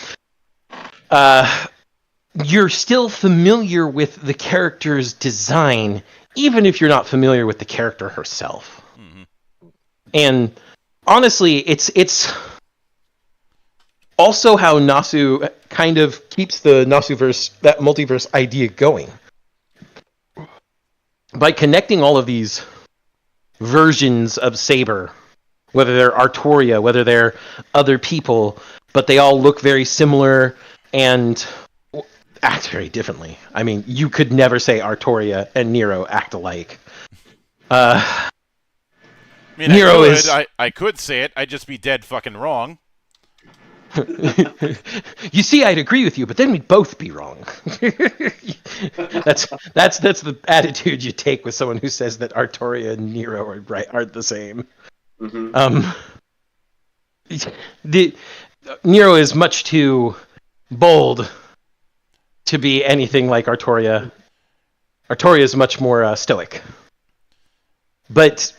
You're still familiar with the character's design, even if you're not familiar with the character herself. Mm-hmm. And honestly, it's also how Nasu kind of keeps the Nasuverse, that multiverse idea going. By connecting all of these versions of Saber, whether they're Artoria, whether they're other people, but they all look very similar and act very differently. I mean, you could never say Artoria and Nero act alike. I mean, Nero I could say it. I'd just be dead fucking wrong. You see, I'd agree with you, but then we'd both be wrong. That's the attitude you take with someone who says that Artoria and Nero aren't the same. Mm-hmm. The Nero is much too bold to be anything like Artoria. Artoria is much more stoic. But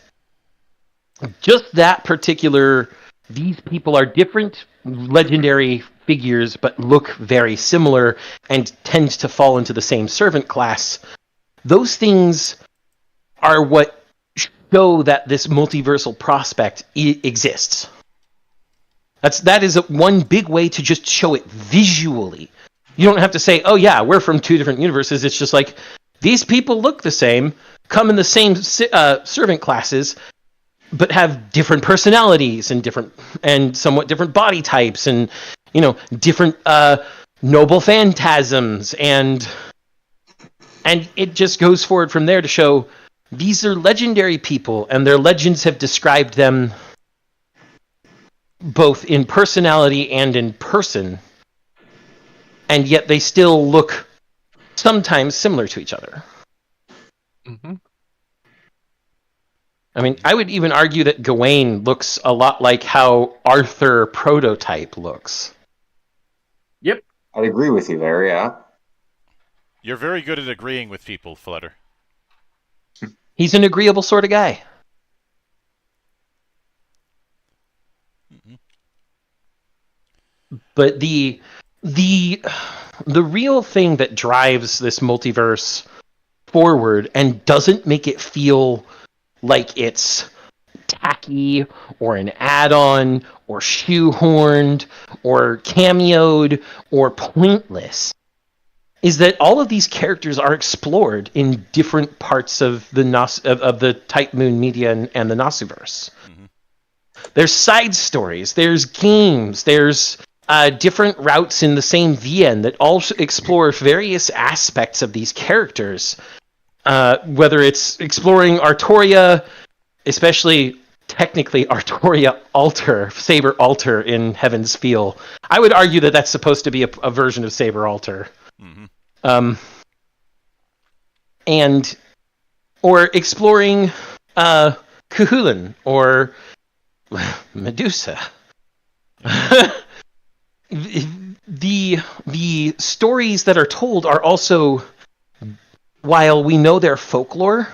just that particular, these people are different legendary figures, but look very similar and tend to fall into the same servant class. Those things are what show that this multiversal prospect exists. That is one big way to just show it visually. You don't have to say, oh yeah, we're from two different universes. It's just like, these people look the same, come in the same servant classes, but have different personalities and somewhat different body types and, different noble phantasms, and it just goes forward from there to show these are legendary people, and their legends have described them both in personality and in person, and yet they still look sometimes similar to each other. Mm-hmm. I mean, I would even argue that Gawain looks a lot like how Arthur prototype looks. Yep. I'd agree with you there, yeah. You're very good at agreeing with people, Flutter. He's an agreeable sort of guy. Mm-hmm. But the real thing that drives this multiverse forward and doesn't make it feel like it's tacky or an add-on or shoehorned or cameoed or pointless is that all of these characters are explored in different parts of the Type Moon media and the Nasuverse. Mm-hmm. There's side stories, there's games, there's different routes in the same VN that all explore various aspects of these characters. Whether it's exploring Artoria, especially technically Artoria Alter, Saber Alter in Heaven's Feel. I would argue that that's supposed to be a version of Saber Alter. Mm-hmm. Or exploring Kuhulan or Medusa. The stories that are told are also, while we know their folklore,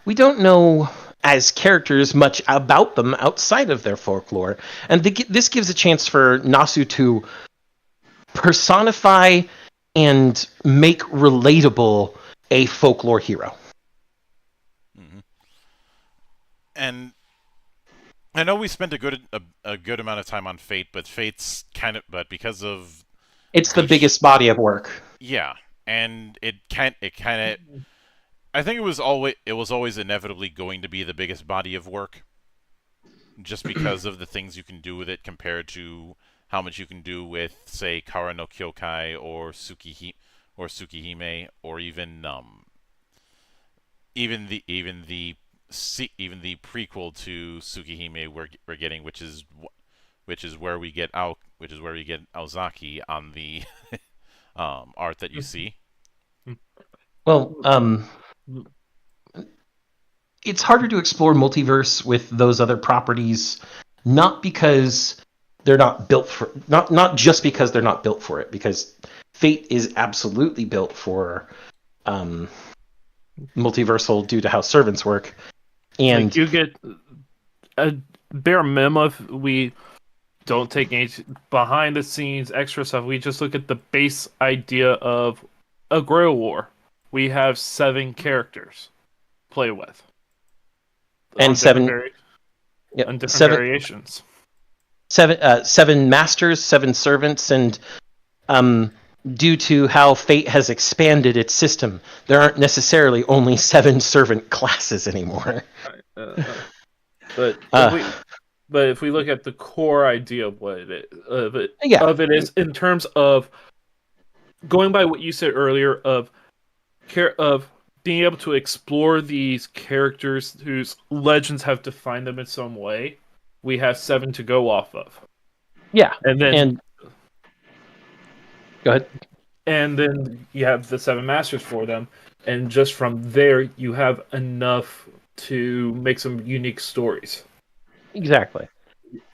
we don't know as characters much about them outside of their folklore. And this gives a chance for Nasu to personify and make relatable a folklore hero. Mm-hmm. And I know we spent a good amount of time on Fate, but because of it's the biggest body of work. Yeah, and it kind of I think it was always inevitably going to be the biggest body of work, just because of the things you can do with it compared to how much you can do with, say, Kara no Kyokai or Tsukihime, or even the prequel to Tsukihime we're getting, which is where we get Aozaki on the art that you see. Well, it's harder to explore multiverse with those other properties, not because they're not built for, not just because they're not built for it, because Fate is absolutely built for multiversal due to how servants work. And like you get a bare minimum if we don't take any behind the scenes extra stuff. We just look at the base idea of a Grail War. We have 7 characters to play with. And 7 variations. 7 masters, 7 servants, and due to how Fate has expanded its system, there aren't necessarily only 7 servant classes anymore. But if we look at the core idea of what it is in terms of going by what you said earlier of being able to explore these characters whose legends have defined them in some way, we have 7 to go off of. Yeah, and then go ahead. And then you have the 7 masters for them, and just from there you have enough to make some unique stories. Exactly.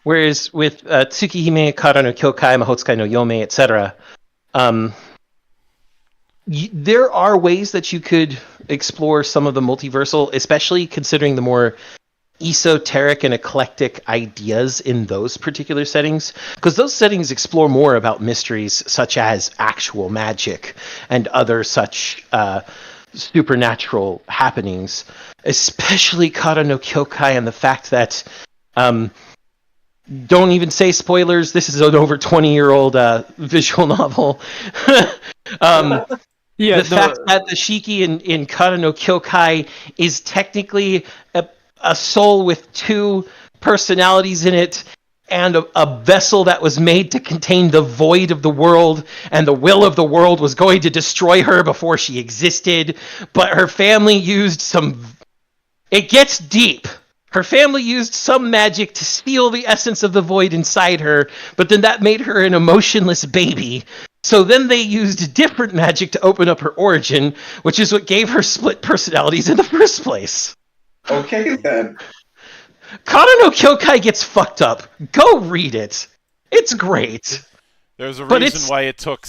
Whereas with Tsukihime, Kara no Kyokai, Mahotsukai no Yome, etc., there are ways that you could explore some of the multiversal, especially considering the more esoteric and eclectic ideas in those particular settings, because those settings explore more about mysteries such as actual magic and other such supernatural happenings, especially Kara no Kyokai, and the fact that don't even say spoilers, this is an over 20-year-old visual novel. The fact that the Shiki in Kara no Kyokai is technically a soul with 2 personalities in it, and a vessel that was made to contain the void of the world, and the will of the world was going to destroy her before she existed, but her family used some... It gets deep. Her family used some magic to steal the essence of the void inside her, but then that made her an emotionless baby. So then they used different magic to open up her origin, which is what gave her split personalities in the first place. Okay, then. Kara no Kyokai gets fucked up. Go read it. It's great. There's a reason why it took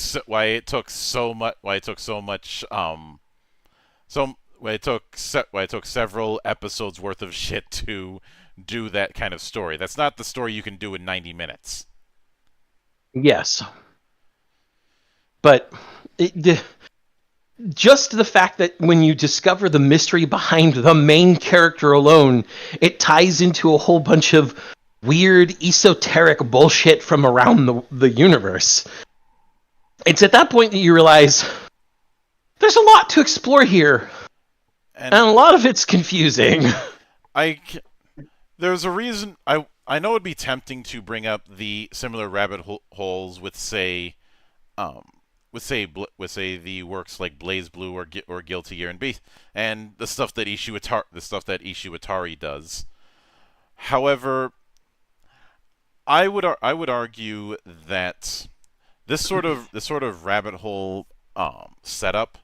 several episodes worth of shit to do that kind of story. That's not the story you can do in 90 minutes. Yes. But just the fact that when you discover the mystery behind the main character alone, it ties into a whole bunch of weird, esoteric bullshit from around the universe. It's at that point that you realize there's a lot to explore here, and a lot of it's confusing. There's a reason I I know it'd be tempting to bring up the similar rabbit holes with say the works like Blaze Blue or Guilty Gear and the stuff that Ishiwatari does. However, I would argue that this sort of rabbit hole setup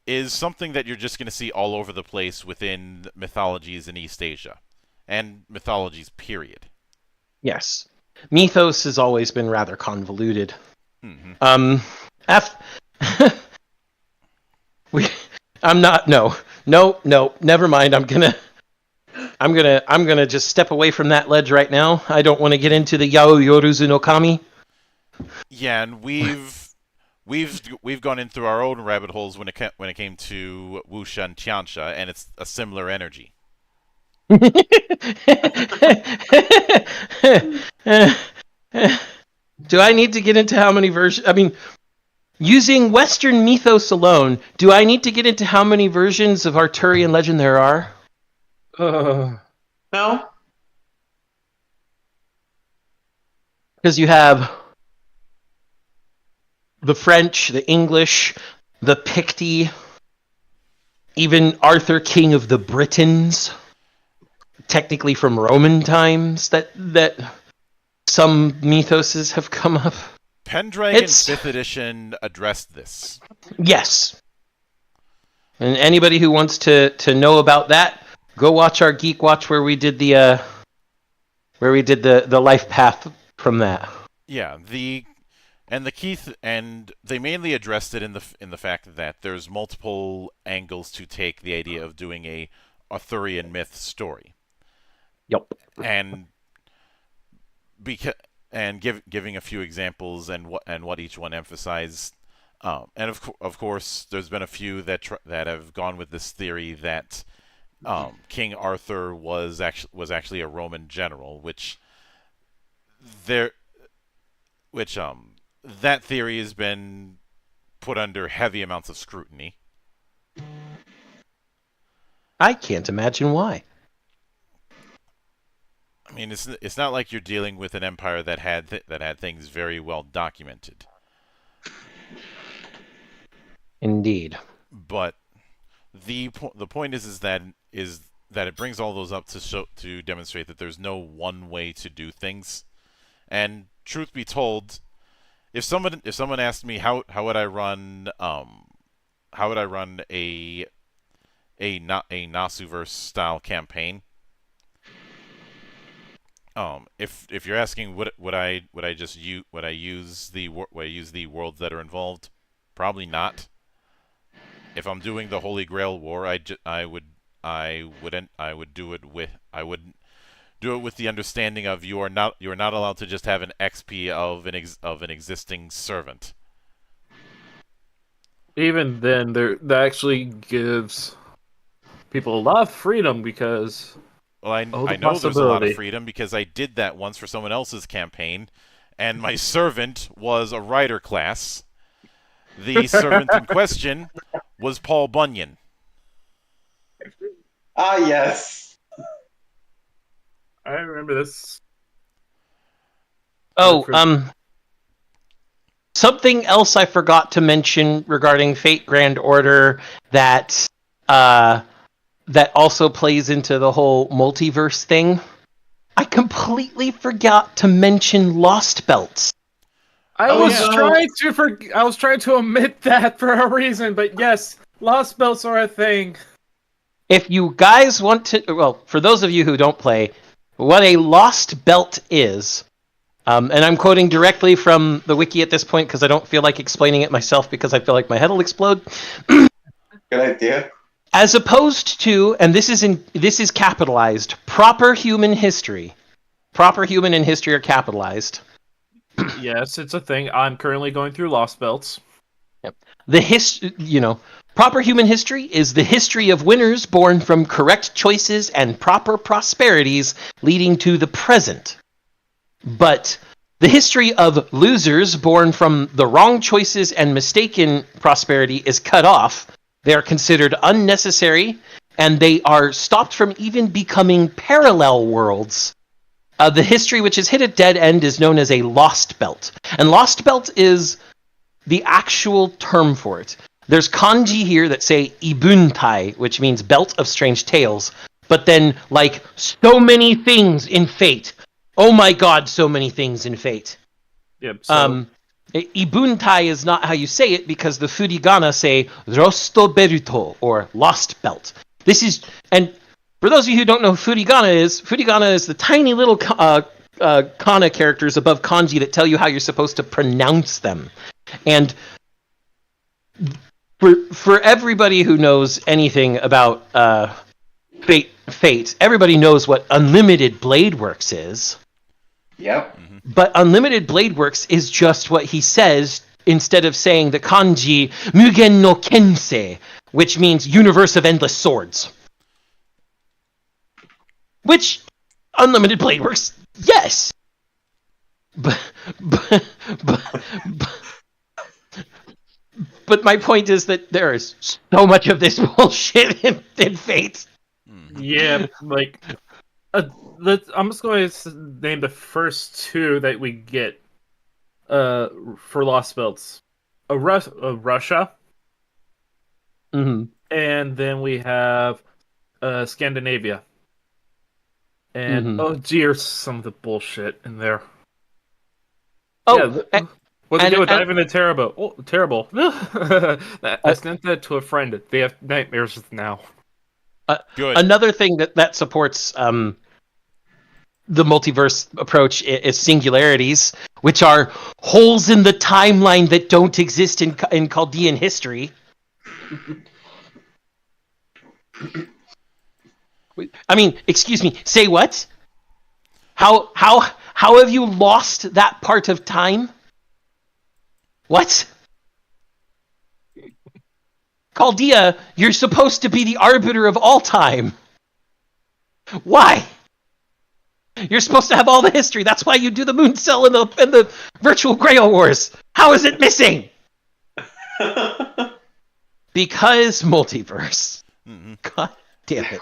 is something that you're just going to see all over the place within mythologies in East Asia and mythologies period. Yes. Mythos has always been rather convoluted. Mm-hmm. I'm not. No. Never mind. I'm gonna just step away from that ledge right now. I don't want to get into the Yao Yoruzu no Kami. Yeah, and we've gone in through our own rabbit holes when it came to Wuxia and Tianxia, and it's a similar energy. Do I need to get into how many versions? I mean, using Western mythos alone, do I need to get into how many versions of Arthurian legend there are? No. Because you have the French, the English, the Picti, even Arthur, King of the Britons, technically from Roman times, that some mythoses have come up. Pendragon 5th edition addressed this. Yes. And anybody who wants to know about that, go watch our GeekWatch where we did the life path from that. Yeah, and they mainly addressed it in the fact that there's multiple angles to take the idea of doing a Arthurian myth story. Yep. And giving a few examples and what each one emphasized, and of course there's been a few that have gone with this theory that King Arthur was actually a Roman general, that theory has been put under heavy amounts of scrutiny. I can't imagine why. I mean, it's not like you're dealing with an empire that had things very well documented. Indeed. But the point is that it brings all those up to demonstrate that there's no one way to do things. And truth be told, if someone asked me how would I run a Nasuverse style campaign, if you're asking would I use the worlds that are involved, probably not. If I'm doing the Holy Grail War, I would do it with the understanding of you are not allowed to just have an XP of an existing servant. Even then, that actually gives people a lot of freedom because. Well, I know there's a lot of freedom because I did that once for someone else's campaign, and my servant was a rider class. The servant in question was Paul Bunyan. Ah, yes. I remember this. Oh, something else I forgot to mention regarding Fate Grand Order that also plays into the whole multiverse thing. I completely forgot to mention Lost Belts. I was trying to omit that for a reason, but yes, Lost Belts are a thing. If you guys want to, well, for those of you who don't play, what a Lost Belt is, and I'm quoting directly from the wiki at this point because I don't feel like explaining it myself because I feel like my head will explode. Good idea. As opposed to, and this is capitalized, proper human history. Proper human and history are capitalized. Yes, it's a thing. I'm currently going through Lost Belts. Yep. Proper human history is the history of winners born from correct choices and proper prosperities leading to the present. But the history of losers born from the wrong choices and mistaken prosperity is cut off. They are considered unnecessary, and they are stopped from even becoming parallel worlds The history which is hit at dead end is known as a lost belt. And lost belt is the actual term for it. There's kanji here that say ibuntai, which means belt of strange tales. But then, like, so many things in Fate. Oh my god, so many things in Fate. Yep. So Ibuntai is not how you say it because the Furigana say Rosto Beruto, or lost belt. This is, and for those of you who don't know who Furigana is the tiny little kana characters above kanji that tell you how you're supposed to pronounce them. And for everybody who knows anything about Fate, everybody knows what Unlimited Blade Works is. Yep. But Unlimited Blade Works is just what he says instead of saying the kanji Mugen no Kensei, which means Universe of Endless Swords. Which, Unlimited Blade Works, yes! But my point is that there is so much of this bullshit in Fate. yeah, like I'm just going to name the first two that we get for Lost Belts. Russia, Mm-hmm. and then we have Scandinavia. And oh, geez, some of the bullshit in there. Oh, yeah, what they do with and- Ivan the Terrible? Oh, terrible! I sent that to a friend. They have nightmares now. Good. another thing that supports the multiverse approach is singularities, which are holes in the timeline that don't exist in Chaldean history. I mean, excuse me, say what? How have you lost that part of time? What? Chaldea, you're supposed to be the arbiter of all time. Why? You're supposed to have all the history. That's why you do the Moon Cell and the Virtual Grail Wars. How is it missing? Because multiverse. Mm-hmm. God damn it!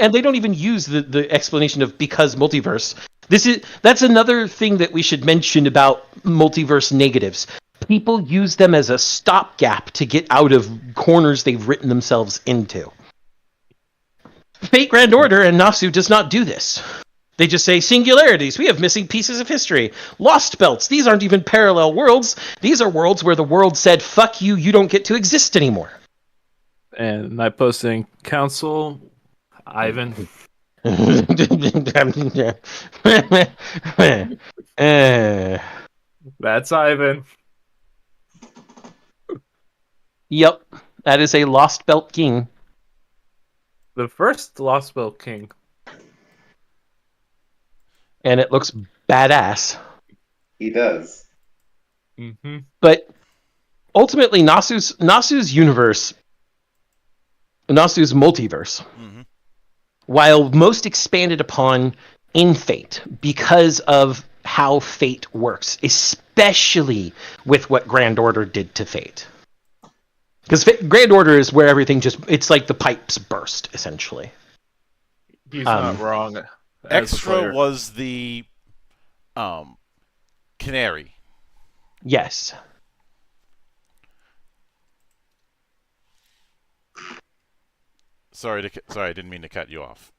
And they don't even use the explanation of because multiverse. That's another thing that we should mention about multiverse negatives. People use them as a stopgap to get out of corners they've written themselves into. Fate Grand Order and Nasu does not do this. They just say singularities. We have missing pieces of history. Lost belts. These aren't even parallel worlds. These are worlds where the world said, fuck you, you don't get to exist anymore. And I posted in council, Ivan. That's Ivan. Yep, that is a Lost Belt King. The first Lost Belt King. And it looks badass. He does. Mm-hmm. But ultimately, Nasu's universe, Nasu's multiverse, Mm-hmm. while most expanded upon in Fate because of how Fate works, especially with what Grand Order did to Fate. Because Grand Order is where everything it's like the pipes burst, essentially. He's not wrong. as a Extra player. was the canary. Yes. Sorry, I didn't mean to cut you off.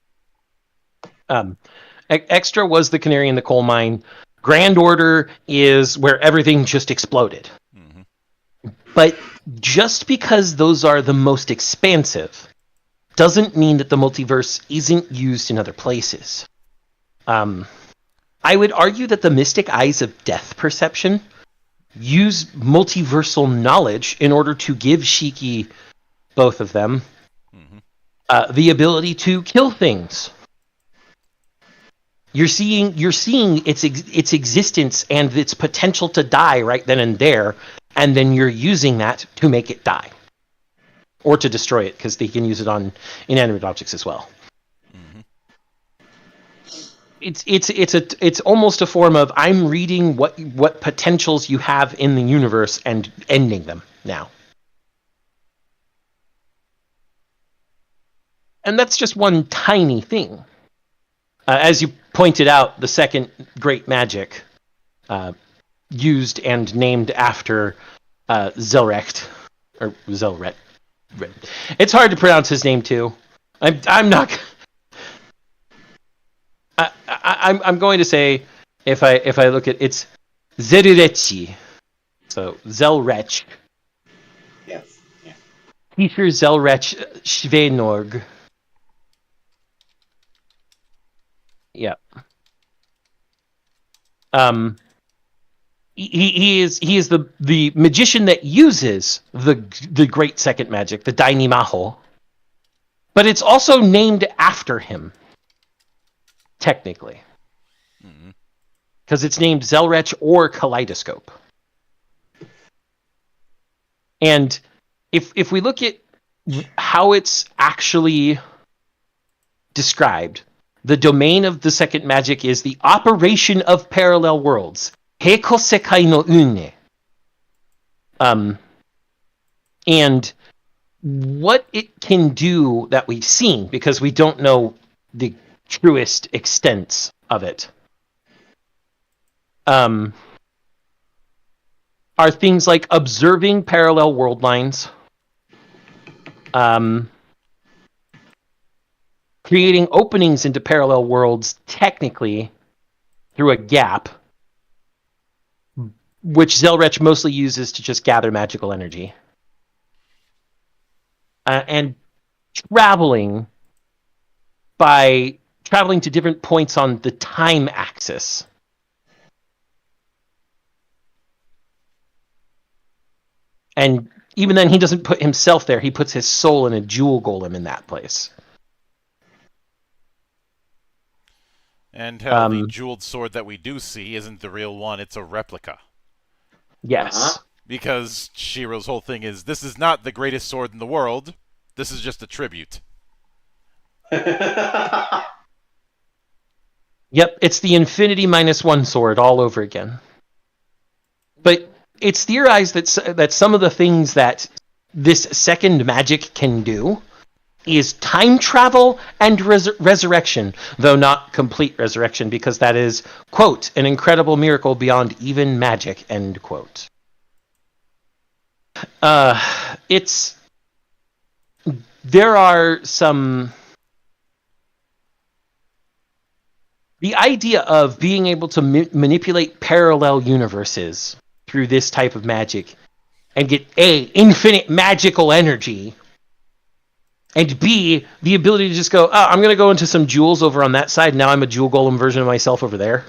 Extra was the canary in the coal mine. Grand Order is where everything just exploded. Mm-hmm. But just because those are the most expansive doesn't mean that the multiverse isn't used in other places. I would argue that the Mystic Eyes of Death perception use multiversal knowledge in order to give Shiki, both of them, the ability to kill things. You're seeing its existence and its potential to die right then and there, and then you're using that to make it die, or to destroy it, because they can use it on inanimate objects as well. It's almost a form of I'm reading what potentials you have in the universe and ending them now. And that's just one tiny thing. As you pointed out, the second great magic used and named after Zelrecht, or Zelret. It's hard to pronounce his name too. I'm not. I'm going to say if I look at it's Zerurechi, so Zelrech. Yes. Yeah. Peter Zelrech Schwenorg. Yeah. He is the magician that uses the great second magic, the Daini Maho. But it's also named after him, technically. Because it's named Zelrech or Kaleidoscope. And if we look at how it's actually described, the domain of the second magic is the operation of parallel worlds. Heiko Sekai no Une. And what it can do that we've seen, because we don't know the truest extents of it, are things like observing parallel world lines, creating openings into parallel worlds technically through a gap, which Zelrech mostly uses to just gather magical energy. And traveling to different points on the time axis. And even then, he doesn't put himself there. He puts his soul in a jewel golem in that place. And hell, the jeweled sword that we do see isn't the real one, it's a replica. Yes. Because Shiro's whole thing is, this is not the greatest sword in the world, this is just a tribute. Yep, it's the Infinity -1 sword all over again. But it's theorized that some of the things that this second magic can do is time travel and resurrection, though not complete resurrection, because that is, quote, an incredible miracle beyond even magic, end quote. There are some... The idea of being able to manipulate parallel universes through this type of magic and get A, infinite magical energy, and B, the ability to just go, oh, I'm going to go into some jewels over on that side, now I'm a jewel golem version of myself over there.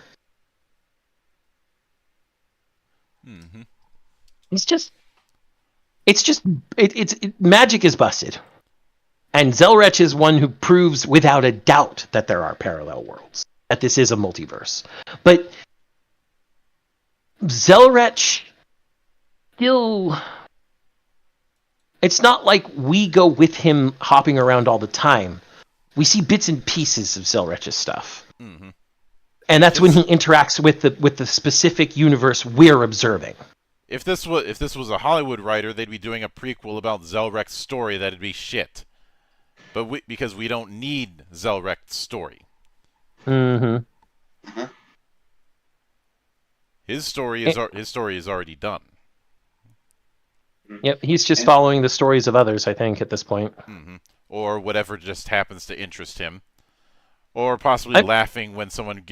Mm-hmm. Magic is busted. And Zelrech is one who proves without a doubt that there are parallel worlds, that this is a multiverse. But Zelrech still... It's not like we go with him hopping around all the time. We see bits and pieces of Zelrech's stuff. Mm-hmm. And that's when he interacts with the specific universe we're observing. If this was a Hollywood writer, they'd be doing a prequel about Zelrech's story that'd be shit. But because we don't need Zelrech's story. Mm-hmm. His story is already done. Yep, he's just following the stories of others, I think, at this point. Mm-hmm. Or whatever just happens to interest him. Or possibly laughing when someone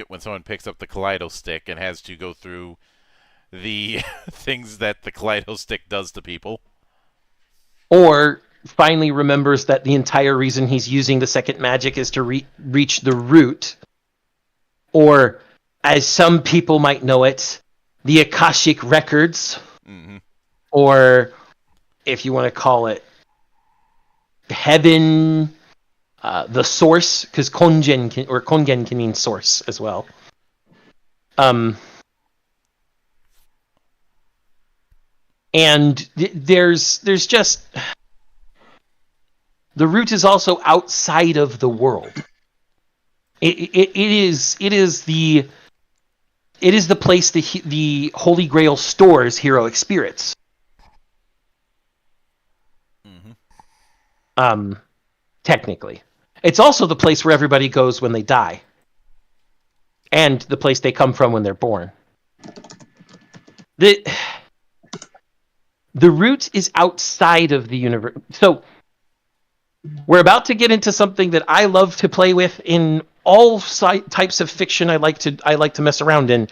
picks up the Kaleido Stick and has to go through the things that the Kaleido Stick does to people. Or finally remembers that the entire reason he's using the second magic is to reach the root. Or, as some people might know it, the Akashic Records. Mm-hmm. Or, if you want to call it, heaven, the source, because Kongen can mean source as well. And there's just... The root is also outside of the world. It is the place the Holy Grail stores heroic spirits. Mm-hmm. Technically, it's also the place where everybody goes when they die. and the place they come from when they're born. The root is outside of the universe. So we're about to get into something that I love to play with in all types of fiction I like to mess around in.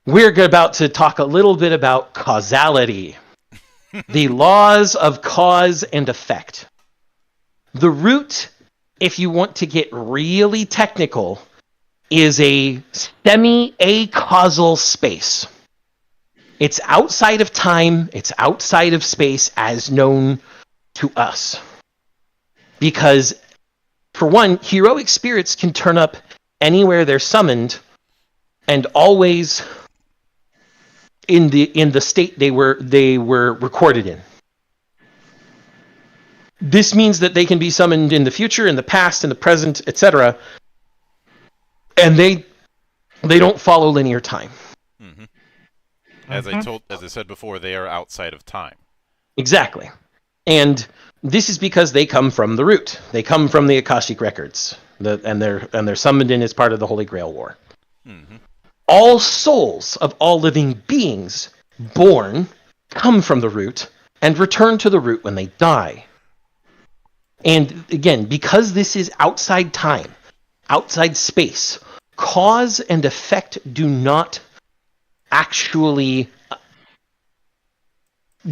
We're about to talk a little bit about causality. The laws of cause and effect. The root, if you want to get really technical, is a semi-acausal space. It's outside of time, it's outside of space as known to us. Because, for one, heroic spirits can turn up anywhere they're summoned, and always in the state they were recorded in. This means that they can be summoned in the future, in the past, in the present, etc. And they don't follow linear time. Mm-hmm. As I said before, they are outside of time. Exactly. And this is because they come from the root. They come from the Akashic records, and they're summoned in as part of the Holy Grail War. Mm-hmm. All souls of all living beings born come from the root and return to the root when they die. And again, because this is outside time, outside space, cause and effect do not actually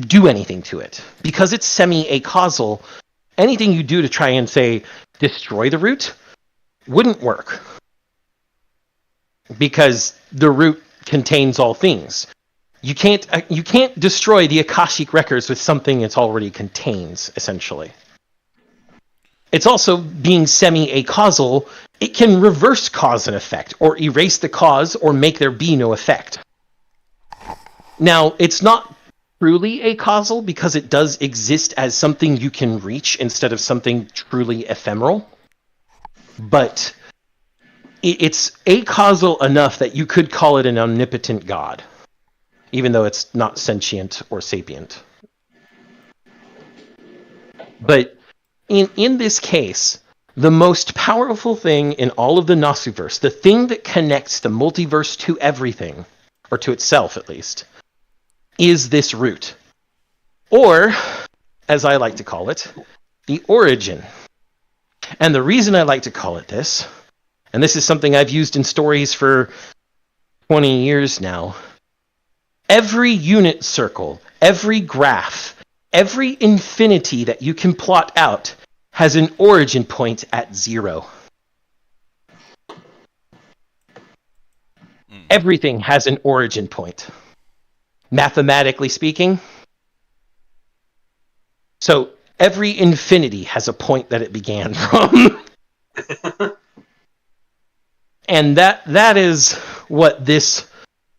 do anything to it. Because it's semi-acausal, anything you do to try and, say, destroy the root wouldn't work. Because the root contains all things. You can't destroy the Akashic records with something it already contains, essentially. It's also, being semi-acausal, it can reverse cause and effect, or erase the cause, or make there be no effect. Now, it's not truly acausal because it does exist as something you can reach instead of something truly ephemeral. But it's acausal enough that you could call it an omnipotent god, even though it's not sentient or sapient. But in this case, the most powerful thing in all of the Nasuverse, the thing that connects the multiverse to everything, or to itself at least, is this root. Or, as I like to call it, the origin. And the reason I like to call it this, and this is something I've used in stories for 20 years now, every unit circle, every graph, every infinity that you can plot out has an origin point at 0. Everything has an origin point, mathematically speaking. So every infinity has a point that it began from. And that is what this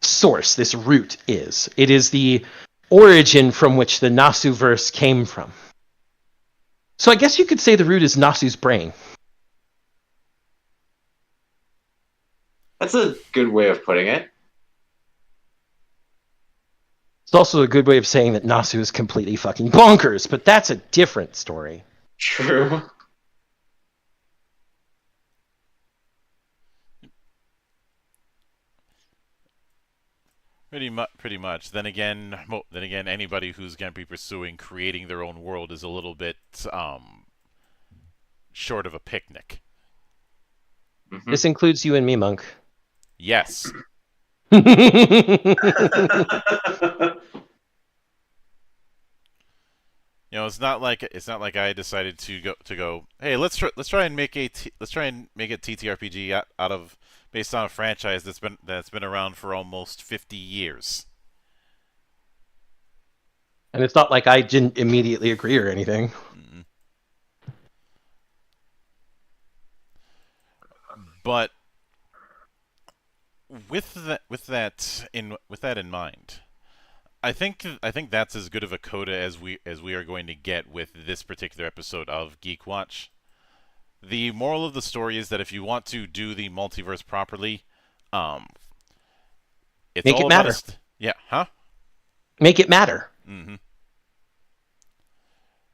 source, this root is. It is the origin from which the Nasuverse came from. So I guess you could say the root is Nasu's brain. That's a good way of putting it. It's also a good way of saying that Nasu is completely fucking bonkers, but that's a different story. True. Pretty much. Then again, anybody who's going to be pursuing creating their own world is a little bit short of a picnic. Mm-hmm. This includes you and me, Monk. Yes. You know, it's not like I decided to go. Hey, let's try and make a TTRPG out of based on a franchise that's been around for almost 50 years. And it's not like I didn't immediately agree or anything. Mm-hmm. But with that in mind, I think that's as good of a coda as we are going to get with this particular episode of GeekWatch. The moral of the story is that if you want to do the multiverse properly, it's Make all it matter. Yeah, huh? Make it matter. Mm-hmm.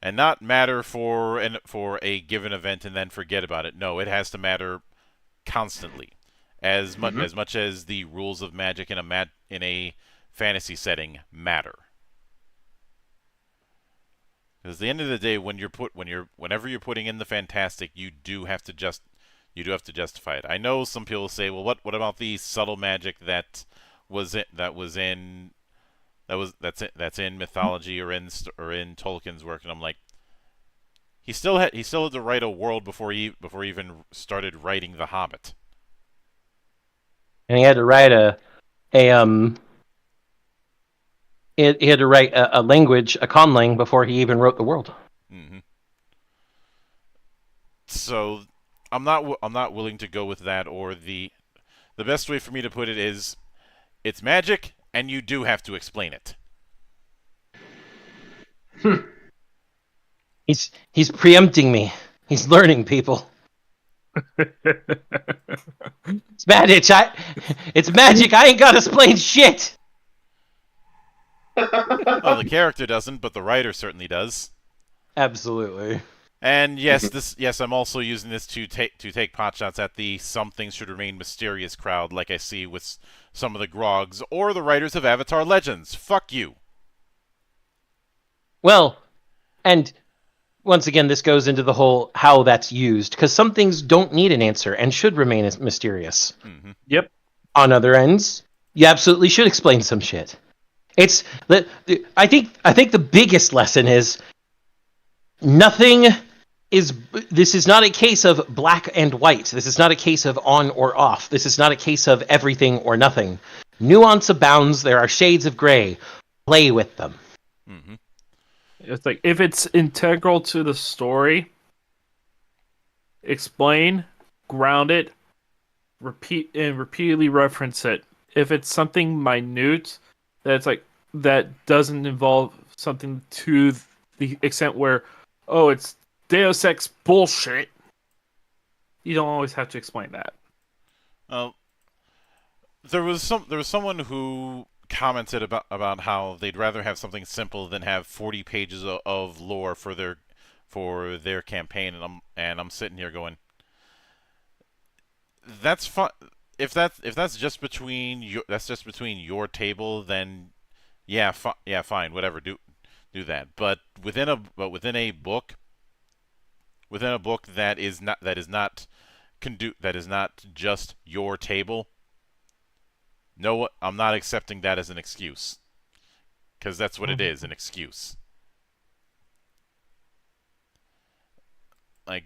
And not matter for a given event and then forget about it. No, it has to matter constantly. as much as the rules of magic in a fantasy setting matter. Because at the end of the day, whenever you're putting in the fantastic, you do have to justify it. I know some people say, well, what about the subtle magic that's in mythology or in Tolkien's work? And I'm like, he still had to write a world before he even started writing The Hobbit. And he had to write he had to write a language, a conlang, before he even wrote the world. Mm-hmm. So I'm not willing to go with that, or the best way for me to put it is, it's magic and you do have to explain it. He's preempting me. He's learning, people. It's magic. It's magic. I ain't got to explain shit. Well, the character doesn't, but the writer certainly does. Absolutely. And yes, I'm also using this to take potshots at the "some things should remain mysterious" crowd, like I see with some of the grogs or the writers of Avatar Legends. Fuck you. Well, and once again, this goes into the whole how that's used, because some things don't need an answer and should remain as mysterious. Mm-hmm. Yep. On other ends, you absolutely should explain some shit. It's I think the biggest lesson is nothing is. This is not a case of black and white. This is not a case of on or off. This is not a case of everything or nothing. Nuance abounds. There are shades of gray. Play with them. Mm-hmm. It's like, if it's integral to the story, explain, ground it, repeatedly reference it. If it's something minute that's like that doesn't involve something to the extent where, oh, it's Deus Ex bullshit, you don't always have to explain that. There was someone who commented about how they'd rather have something simple than have 40 pages of lore for their campaign, and I'm sitting here going, that's fine. If that's just between your table, then yeah, fine, whatever, do that. But within a book that is not just your table. No, I'm not accepting that as an excuse, because that's what it is, an excuse. Like,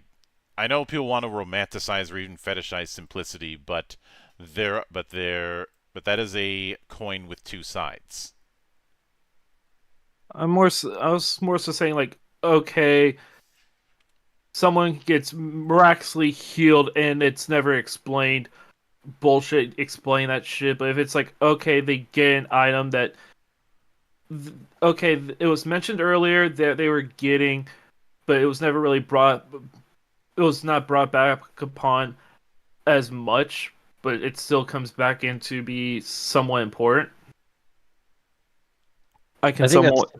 I know people want to romanticize or even fetishize simplicity, but that is a coin with two sides. I was more so saying, like, okay, someone gets miraculously healed and it's never explained. Bullshit, explain that shit. But if it's like, okay, they get an item that, okay, it was mentioned earlier that they were getting, but it was never really it was not brought back upon as much, but it still comes back in to be somewhat important. I can somewhat.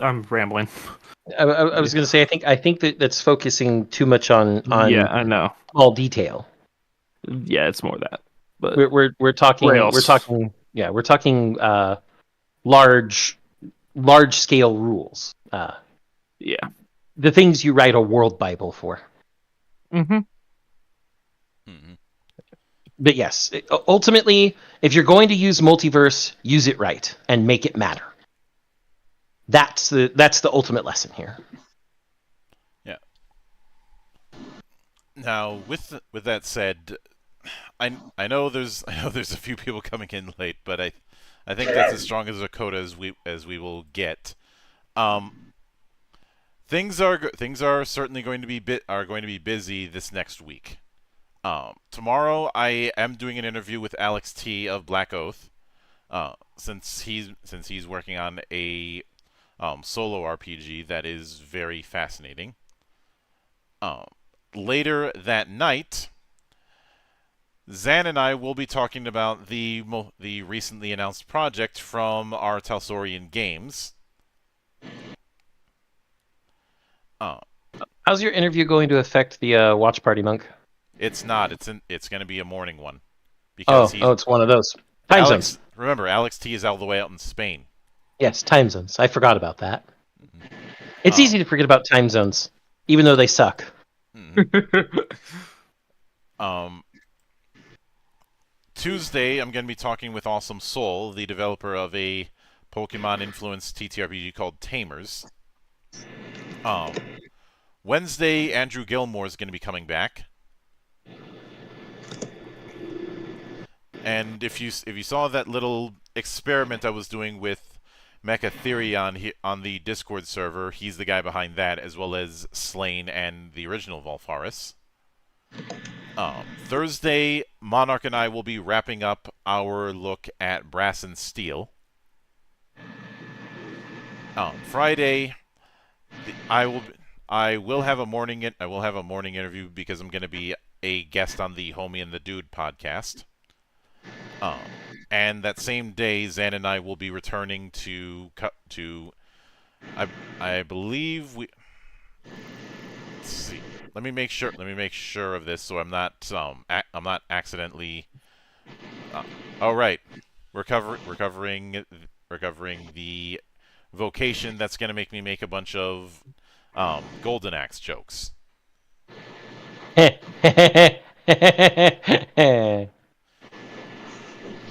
I'm rambling. I was going to say, I think that's focusing too much on Yeah, I know. small detail. Yeah, it's more that. But We're talking large scale rules. Yeah. The things you write a world Bible for. Mm-hmm. Mm-hmm. But yes, ultimately, if you're going to use multiverse, use it right and make it matter. That's the ultimate lesson here. Yeah. Now, with that said, I know there's a few people coming in late, but I think that's as strong as a quota as we will get. Things are certainly going to be busy this next week. Tomorrow I am doing an interview with Alex T of Black Oath, since he's working on a solo RPG that is very fascinating. Later that night, Zan and I will be talking about the recently announced project from our Talsorian Games. How's your interview going to affect the watch party, Monk? It's not. It's going to be a morning one Oh, because it's one of those time Alex. zones. Remember, Alex T is all the way out in Spain. Yes, time zones. I forgot about that. Mhm. It's Oh. easy to forget about time zones, even though they suck. Um, Tuesday, I'm going to be talking with Awesome Soul, the developer of a Pokemon-influenced TTRPG called Tamers. Wednesday, Andrew Gilmore is going to be coming back. And if you saw that little experiment I was doing with Mecha Theory on the Discord server, he's the guy behind that, as well as Slain and the original Volfaris. Thursday, Monarch and I will be wrapping up our look at Brass and Steel. Friday, I will have a morning interview because I'm going to be a guest on the Homie and the Dude podcast. And that same day, Zan and I will be returning to I believe we. Let's see. Let me make sure of this so I'm not accidentally. Oh right, we're covering the vocation that's gonna make me make a bunch of Golden Axe jokes.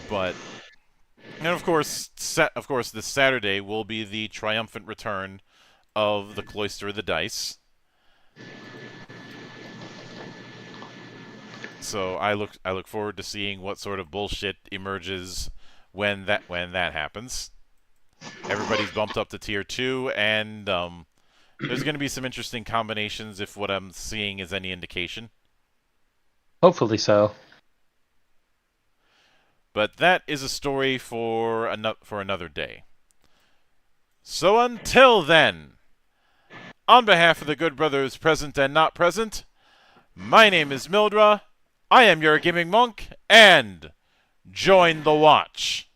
But and of course, this Saturday will be the triumphant return of the Cloister of the Dice. So I look forward to seeing what sort of bullshit emerges when that happens. Everybody's bumped up to tier 2, and there's going to be some interesting combinations if what I'm seeing is any indication. Hopefully so. But that is a story for another day. So until then, on behalf of the good brothers present and not present, my name is Mildra, I am your gaming monk, and join the watch.